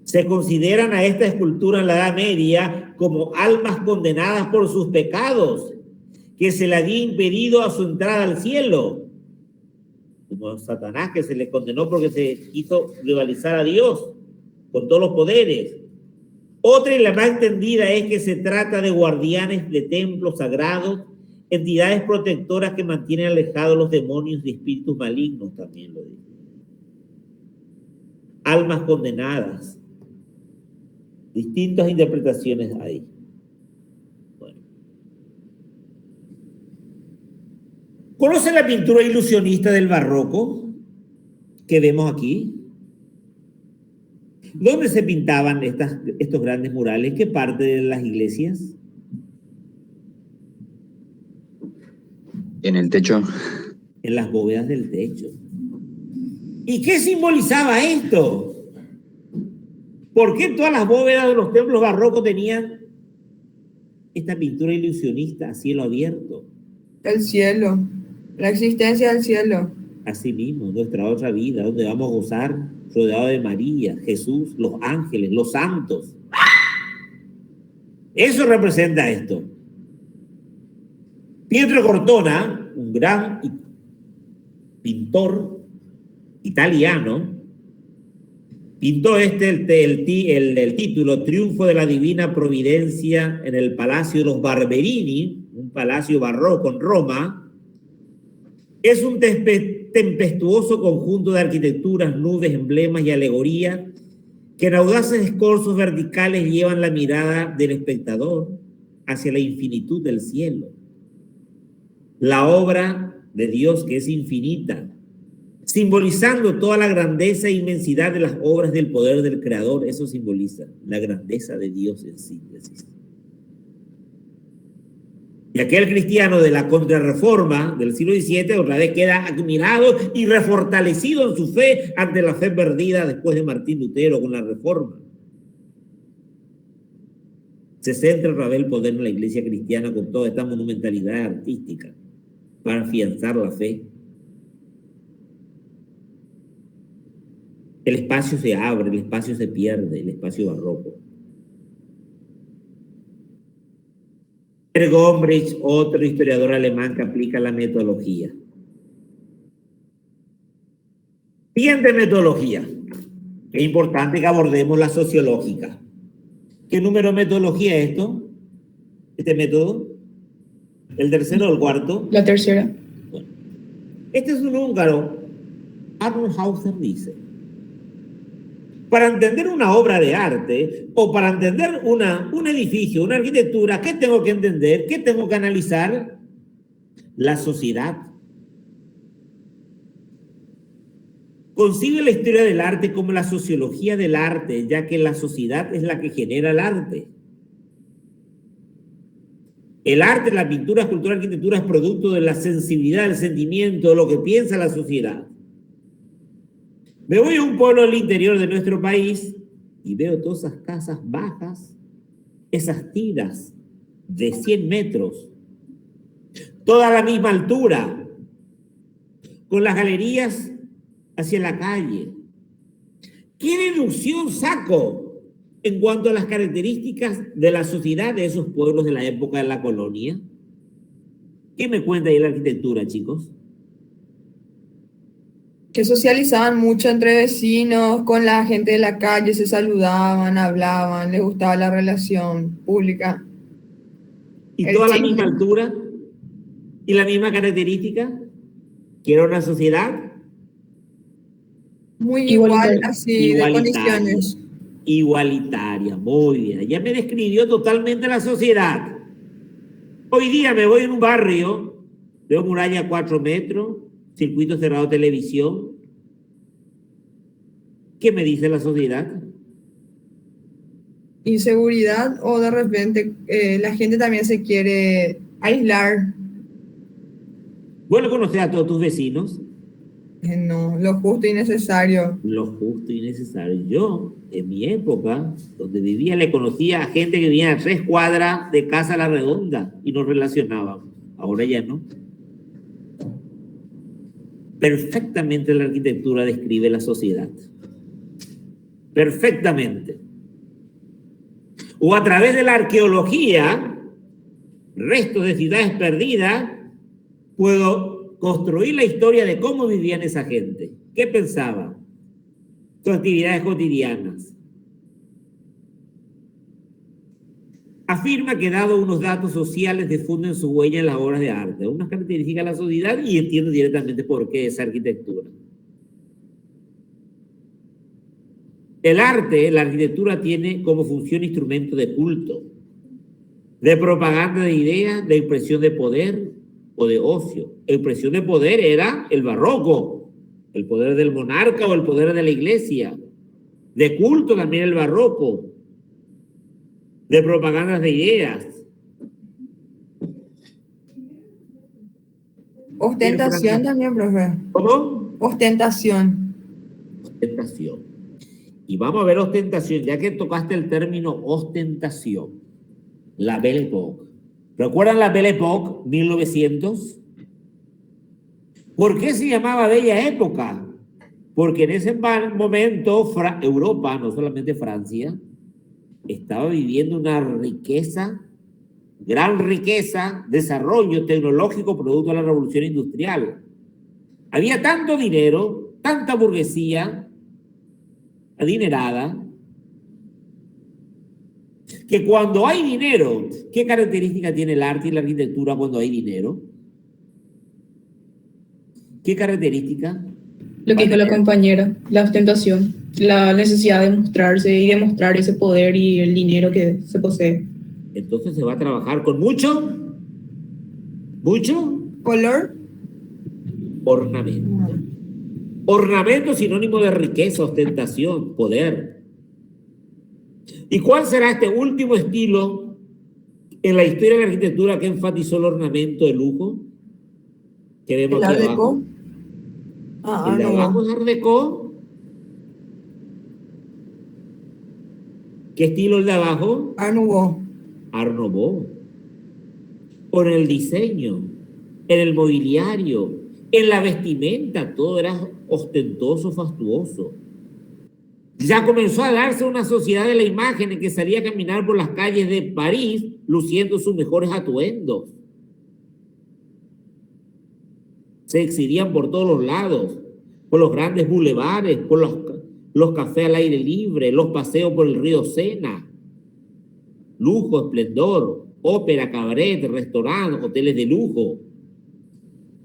Se consideran a esta escultura en la Edad Media como almas condenadas por sus pecados, que se le había impedido a su entrada al cielo. Como Satanás, que se le condenó porque se quiso rivalizar a Dios con todos los poderes. Otra y la más entendida es que se trata de guardianes de templos sagrados, entidades protectoras que mantienen alejados los demonios y espíritus malignos, también lo dice. Almas condenadas. Distintas interpretaciones hay. Bueno. ¿Conocen la pintura ilusionista del barroco que vemos aquí? ¿Dónde se pintaban estos grandes murales? ¿Qué parte de las iglesias? En el techo. En las bóvedas del techo. ¿Y qué simbolizaba esto? ¿Por qué todas las bóvedas de los templos barrocos tenían esta pintura ilusionista a cielo abierto? El cielo, la existencia del cielo. Así mismo, nuestra otra vida, donde vamos a gozar rodeado de María, Jesús, los ángeles, los santos. Eso representa esto. Pietro Cortona, un gran pintor italiano, pintó el título Triunfo de la Divina Providencia en el Palacio de los Barberini, un palacio barroco en Roma. Es un tempestuoso conjunto de arquitecturas, nubes, emblemas y alegorías que en audaces escorzos verticales llevan la mirada del espectador hacia la infinitud del cielo. La obra de Dios, que es infinita, simbolizando toda la grandeza e inmensidad de las obras del poder del Creador. Eso simboliza la grandeza de Dios en síntesis. Y aquel cristiano de la Contrarreforma del siglo XVII otra vez queda admirado y refortalecido en su fe ante la fe perdida después de Martín Lutero con la Reforma. Se centra otra vez el poder en la iglesia cristiana con toda esta monumentalidad artística para afianzar la fe. El espacio se abre, el espacio se pierde, el espacio barroco. Gombrich, otro historiador alemán que aplica la metodología. Siguiente metodología. Es importante que abordemos la sociológica. ¿Qué número de metodología es esto? ¿Este método? ¿El tercero o el cuarto? La tercera. Bueno. Este es un húngaro. Arnold Hauser dice: para entender una obra de arte o para entender un edificio, una arquitectura, ¿qué tengo que entender? ¿Qué tengo que analizar? La sociedad. Concibe la historia del arte como la sociología del arte, ya que la sociedad es la que genera el arte. El arte, la pintura, escultura, arquitectura es producto de la sensibilidad, del sentimiento, de lo que piensa la sociedad. Me voy a un pueblo del interior de nuestro país y veo todas esas casas bajas, esas tiras de 100 metros, toda a la misma altura, con las galerías hacia la calle. ¿Qué deducción saco en cuanto a las características de la sociedad de esos pueblos de la época de la colonia? ¿Qué me cuenta ahí la arquitectura, chicos? Que socializaban mucho entre vecinos, con la gente de la calle, se saludaban, hablaban, les gustaba la relación pública. ¿Y toda la misma altura? ¿Y la misma característica? ¿Que era una sociedad? Muy igual, así, de condiciones. Igualitaria, muy bien. Ya me describió totalmente la sociedad. Hoy día me voy en un barrio, veo muralla a 4 metros, circuito cerrado de televisión. ¿Qué me dice la sociedad? Inseguridad, o de repente la gente también se quiere aislar. Bueno, conocer a todos tus vecinos. No, lo justo y necesario. Lo justo y necesario. Yo, en mi época, donde vivía, le conocía a gente que vivía a 3 cuadras de casa a la redonda y nos relacionábamos. Ahora ya no. Perfectamente la arquitectura describe la sociedad. Perfectamente. O a través de la arqueología, restos de ciudades perdidas, puedo construir la historia de cómo vivían esa gente, qué pensaban, sus actividades cotidianas. Afirma que dado unos datos sociales difunden su huella en las obras de arte, unas características de la sociedad, y entiendo directamente por qué esa arquitectura. El arte, la arquitectura, tiene como función instrumento de culto, de propaganda de ideas, de expresión de poder o de ocio. Expresión de poder era el barroco, el poder del monarca o el poder de la iglesia. De culto también el barroco. De propagandas de ideas. Ostentación también, profe. ¿Cómo? Ostentación. Ostentación. Y vamos a ver ostentación, ya que tocaste el término ostentación. La Belle Époque. ¿Recuerdan la Belle Époque, 1900? ¿Por qué se llamaba Bella Época? Porque en ese momento Europa, no solamente Francia, estaba viviendo una riqueza, gran riqueza, desarrollo tecnológico producto de la revolución industrial. Había tanto dinero, tanta burguesía adinerada, que cuando hay dinero, ¿qué característica tiene el arte y la arquitectura cuando hay dinero? ¿Qué característica? Lo que dijo la compañera, la ostentación, la necesidad de mostrarse y demostrar ese poder y el dinero que se posee. Entonces se va a trabajar con mucho color, ornamento. Ornamento sinónimo de riqueza, ostentación, poder. ¿Y cuál será este último estilo en la historia de la arquitectura que enfatizó el ornamento de lujo? Que vemos aquí abajo. ¿El de abajo es Art Deco? ¿Qué estilo el de abajo? Art Nouveau. Art Nouveau. Por el diseño, en el mobiliario, en la vestimenta, todo era ostentoso, fastuoso. Ya comenzó a darse una sociedad de la imagen en que salía a caminar por las calles de París luciendo sus mejores atuendos. Se exhibían por todos los lados, por los grandes bulevares, por los cafés al aire libre, los paseos por el río Sena. Lujo, esplendor, ópera, cabaret, restaurantes, hoteles de lujo.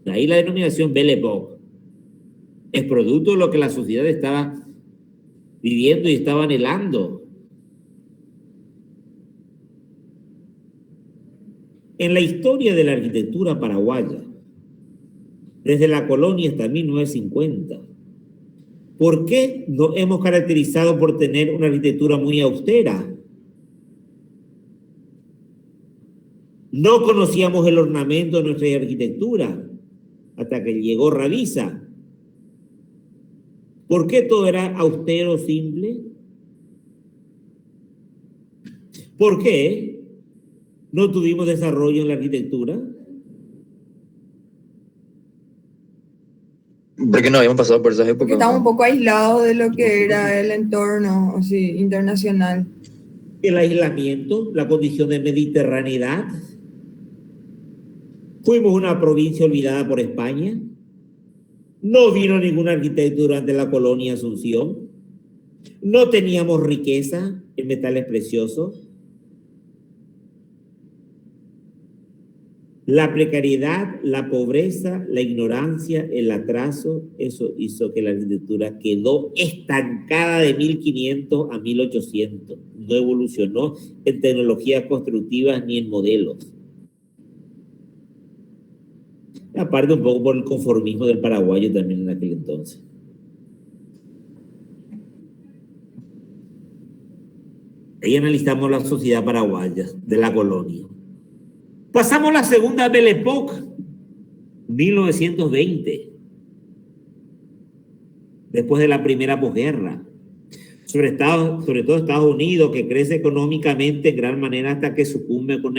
De ahí la denominación Belle Époque. Es producto de lo que la sociedad estaba viviendo y estaba anhelando. En la historia de la arquitectura paraguaya, desde la colonia hasta 1950, ¿por qué nos hemos caracterizado por tener una arquitectura muy austera? No conocíamos el ornamento de nuestra arquitectura hasta que llegó Ravisa. ¿Por qué todo era austero, simple? ¿Por qué no tuvimos desarrollo en la arquitectura? Porque no habíamos pasado por esas épocas. Porque estamos un poco aislados de lo que era el entorno así, internacional. El aislamiento, la condición de mediterraneidad. Fuimos una provincia olvidada por España. No vino ningún arquitecto durante la colonia Asunción. No teníamos riqueza en metales preciosos. La precariedad, la pobreza, la ignorancia, el atraso, eso hizo que la arquitectura quedó estancada de 1500 a 1800. No evolucionó en tecnologías constructivas ni en modelos. Aparte un poco por el conformismo del paraguayo también en aquel entonces. Ahí analizamos la sociedad paraguaya de la colonia. Pasamos a la segunda Belle Époque, 1920, después de la primera posguerra. Sobre todo Estados Unidos, que crece económicamente en gran manera hasta que sucumbe con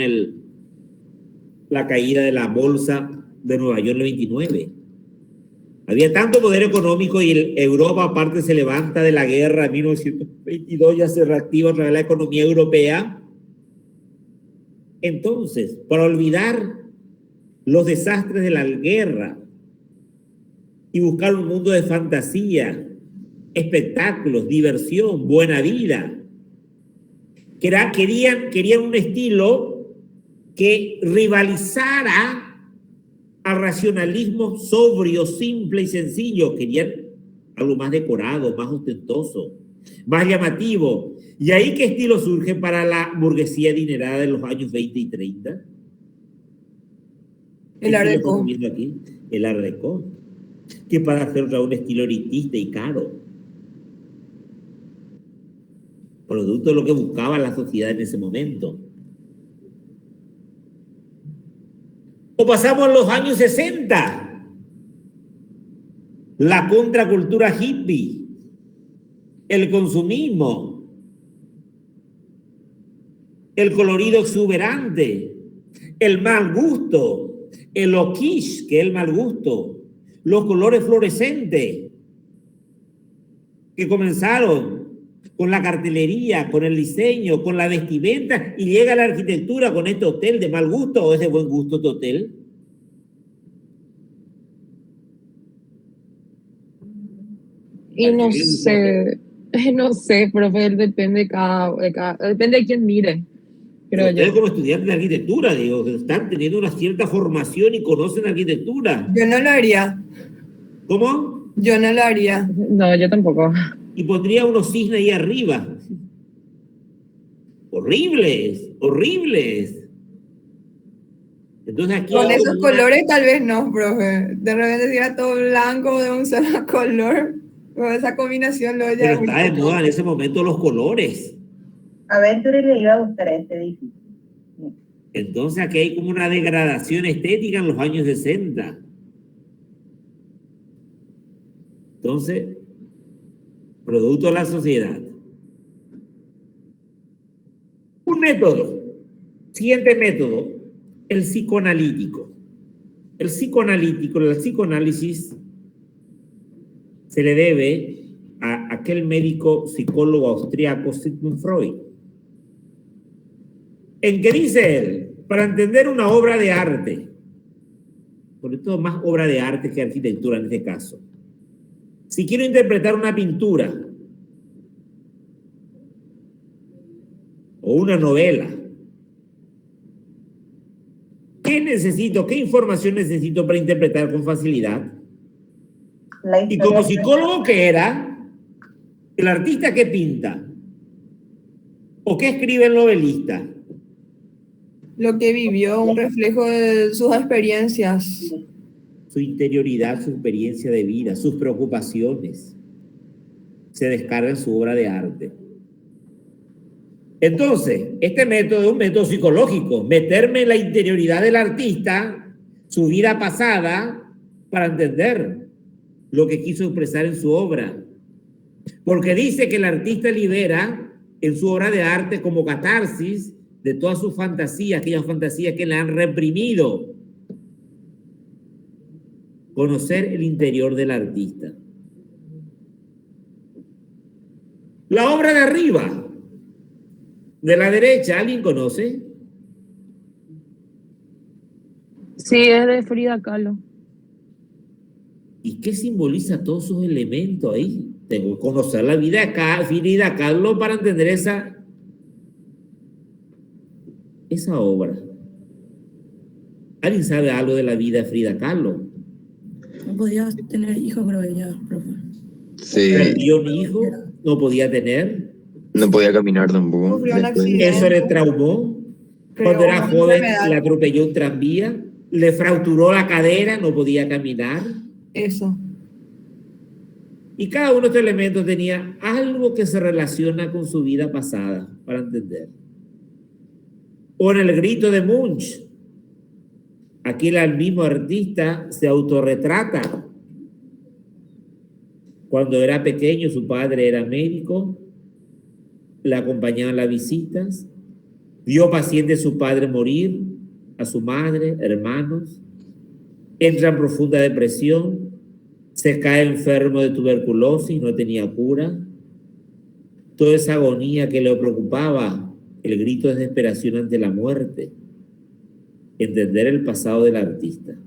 la caída de la bolsa de Nueva York en el 29. Había tanto poder económico y Europa aparte se levanta de la guerra en 1922, ya se reactiva otra vez la economía europea. Entonces, para olvidar los desastres de la guerra y buscar un mundo de fantasía, espectáculos, diversión, buena vida, querían un estilo que rivalizara al racionalismo sobrio, simple y sencillo. Querían algo más decorado, más ostentoso, más llamativo. ¿Y ahí qué estilo surge para la burguesía adinerada de los años 20 y 30? El Art Deco. El Art Deco, que para hacer un estilo elitista y caro. Producto de lo que buscaba la sociedad en ese momento. O pasamos a los años 60. La contracultura hippie. El consumismo. El colorido exuberante. El mal gusto. El quiche, que es el mal gusto. Los colores fluorescentes. Que comenzaron con la cartelería, con el diseño, con la vestimenta, y llega la arquitectura con este hotel de mal gusto, o es de buen gusto este hotel. Y no sé, profe, depende depende de quién mire. Pero ustedes como estudiantes de arquitectura, digo, están teniendo una cierta formación y conocen arquitectura. Yo no lo haría. ¿Cómo? Yo no lo haría. No, yo tampoco. Y pondría unos cisnes ahí arriba. Horribles, horribles. Entonces aquí... Con esos colores tal vez no, profe. De repente si era todo blanco de un solo color, con esa combinación lo ya... Pero está de moda en ese momento los colores. A Venture le iba a gustar este edificio. Entonces aquí hay como una degradación estética en los años 60. Entonces, producto de la sociedad. Un método. Siguiente método, el psicoanalítico. El psicoanálisis se le debe a aquel médico psicólogo austriaco Sigmund Freud. ¿En qué dice él? Para entender una obra de arte, sobre todo más obra de arte que arquitectura en este caso. Si quiero interpretar una pintura o una novela, ¿qué necesito? ¿Qué información necesito para interpretar con facilidad? Y como psicólogo que era, el artista que pinta o que escribe el novelista, Lo que vivió, un reflejo de sus experiencias. su interioridad, su experiencia de vida, sus preocupaciones, se descarga en su obra de arte. Entonces, este método es un método psicológico, meterme en la interioridad del artista, su vida pasada, para entender lo que quiso expresar en su obra. Porque dice que el artista libera en su obra de arte como catarsis de todas sus fantasías, aquellas fantasías que le han reprimido. Conocer el interior del artista. La obra de arriba, de la derecha, ¿alguien conoce? Sí, es de Frida Kahlo. ¿Y qué simboliza todos esos elementos ahí? Tengo que conocer la vida de Frida Kahlo para entender esa obra. ¿Alguien sabe algo de la vida de Frida Kahlo? No podía tener hijos, pero ella, profe. Sí. Perdió un hijo, no podía tener. No podía caminar tampoco. Eso le traumó. Cuando era joven, le atropelló un tranvía, le fracturó la cadera, no podía caminar. Eso. Y cada uno de estos elementos tenía algo que se relaciona con su vida pasada, para entender. O en el grito de Munch, aquí el mismo artista se autorretrata. Cuando era pequeño, su padre era médico, le acompañaba en las visitas, vio paciente a su padre morir, a su madre, hermanos, entra en profunda depresión, se cae enfermo de tuberculosis, no tenía cura. Toda esa agonía que le preocupaba, el grito de desesperación ante la muerte, entender el pasado del artista.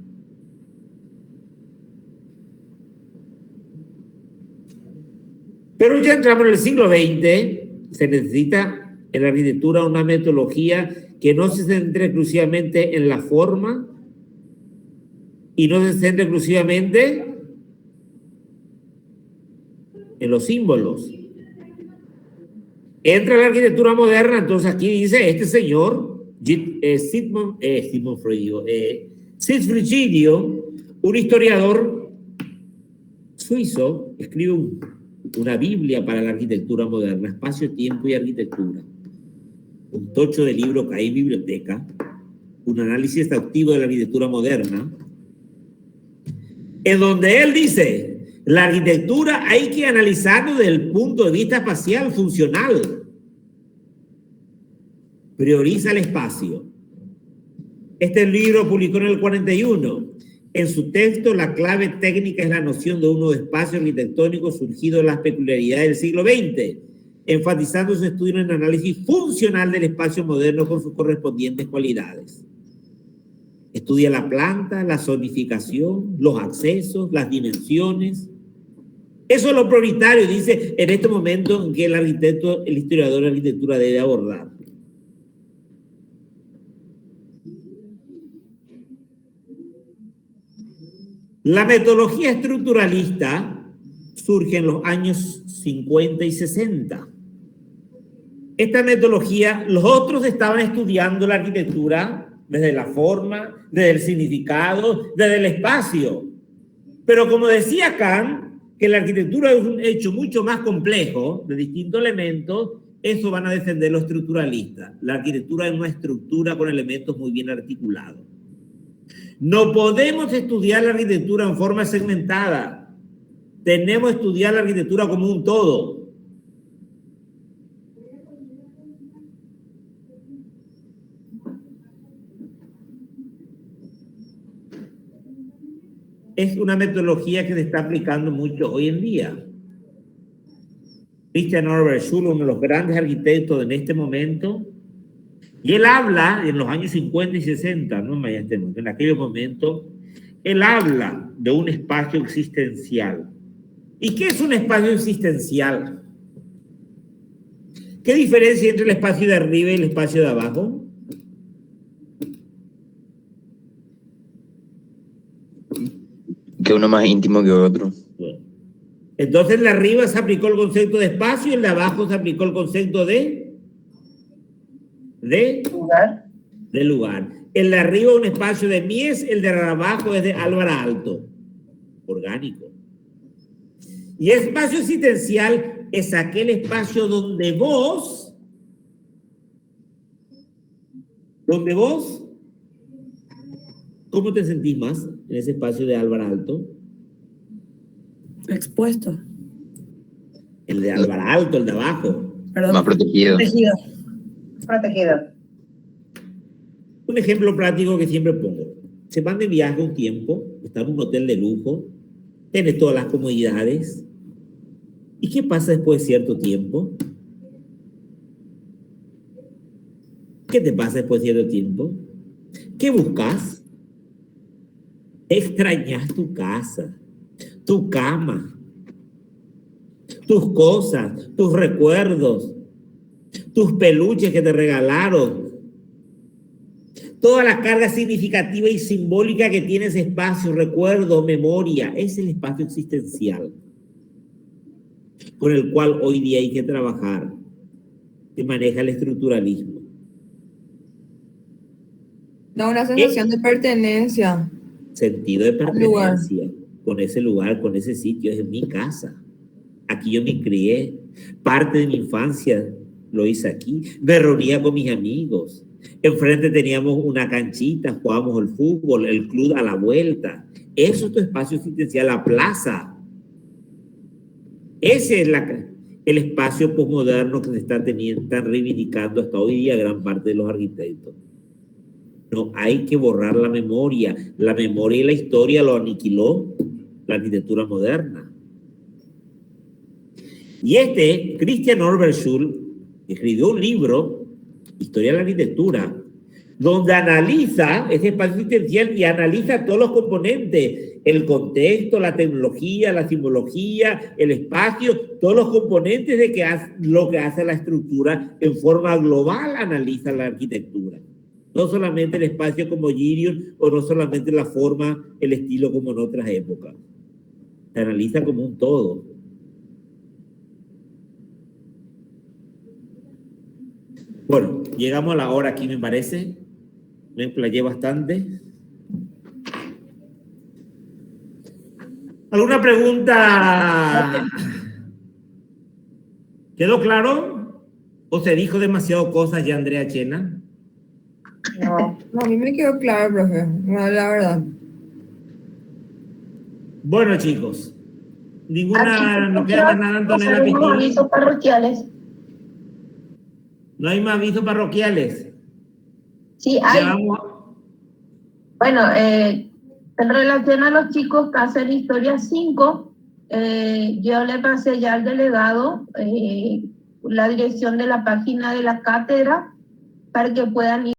Pero ya entramos en el siglo XX, se necesita en la arquitectura una metodología que no se centre exclusivamente en la forma y no se centre exclusivamente en los símbolos. Entra la arquitectura moderna, entonces aquí dice este señor, Siegfried Gidio, un historiador suizo, escribe una Biblia para la arquitectura moderna, espacio, tiempo y arquitectura. Un tocho de libros que hay en biblioteca, un análisis exhaustivo de la arquitectura moderna, en donde él dice, la arquitectura hay que analizarlo desde el punto de vista espacial, funcional. Prioriza el espacio. Este libro publicó en el 41. En su texto, la clave técnica es la noción de un nuevo espacio arquitectónico surgido de las peculiaridades del siglo XX, enfatizando su estudio en el análisis funcional del espacio moderno con sus correspondientes cualidades. Estudia la planta, la zonificación, los accesos, las dimensiones. Eso es lo prioritario, dice, en este momento en que el arquitecto, el historiador de la arquitectura debe abordar. La metodología estructuralista surge en los años 50 y 60. Esta metodología, los otros estaban estudiando la arquitectura desde la forma, desde el significado, desde el espacio. Pero como decía Kant, que la arquitectura es un hecho mucho más complejo, de distintos elementos, eso van a defender los estructuralistas. La arquitectura es una estructura con elementos muy bien articulados. No podemos estudiar la arquitectura en forma segmentada. Tenemos que estudiar la arquitectura como un todo. Es una metodología que se está aplicando mucho hoy en día. Christian Norbert Schul, uno de los grandes arquitectos en este momento, y él habla en los años 50 y 60, no en aquel momento, él habla de un espacio existencial. ¿Y qué es un espacio existencial? ¿Qué diferencia hay entre el espacio de arriba y el espacio de abajo? Que uno más íntimo que otro. Bueno. Entonces, el de arriba se aplicó el concepto de espacio y el de abajo se aplicó el concepto de lugar. El de arriba es un espacio de Mies, el de abajo es de Álvaro Aalto, orgánico. Y el espacio existencial es aquel espacio donde vos, ¿cómo te sentís más en ese espacio de Álvaro Aalto? Expuesto. El de Álvaro Aalto, el de abajo. Perdón. Más protegido. Protegido. Un ejemplo práctico que siempre pongo. Se van de viaje un tiempo, están en un hotel de lujo, tienes todas las comodidades. ¿Y qué pasa después de cierto tiempo? ¿Qué te pasa después de cierto tiempo? ¿Qué buscas? Extrañas tu casa, tu cama, tus cosas, tus recuerdos, tus peluches que te regalaron, toda la carga significativa y simbólica que tiene ese espacio, recuerdo, memoria. Es el espacio existencial con el cual hoy día hay que trabajar, que maneja el estructuralismo. Da una sensación de pertenencia. Sentido de pertenencia con ese lugar, con ese sitio. Es mi casa. Aquí yo me crié. Parte de mi infancia lo hice aquí. Me reunía con mis amigos. Enfrente teníamos una canchita, jugábamos el fútbol, el club a la vuelta. Eso es tu espacio existencial, la plaza. Ese es el espacio posmoderno que se están reivindicando hasta hoy día gran parte de los arquitectos. No, hay que borrar la memoria. La memoria y la historia lo aniquiló la arquitectura moderna. Y Christian Norbert Schul, escribió un libro, Historia de la Arquitectura, donde analiza ese espacio existencial y analiza todos los componentes, el contexto, la tecnología, la simbología, el espacio, todos los componentes de lo que hace la estructura en forma global, analiza la arquitectura. No solamente el espacio como Girion o no solamente la forma, el estilo como en otras épocas. Se analiza como un todo. Bueno, llegamos a la hora aquí, me parece. Me emplayé bastante. ¿Alguna pregunta? ¿Quedó claro? ¿O se dijo demasiado cosas ya, Andrea Chena? No, a mí me quedó claro, profe, la verdad. Bueno, chicos, no queda más nada, Antonella Pistillo. Avisos parroquiales. ¿No hay más avisos parroquiales? Sí, hay. Vamos. Bueno, en relación a los chicos que hacen historia 5, yo le pasé ya al delegado la dirección de la página de la cátedra para que puedan ir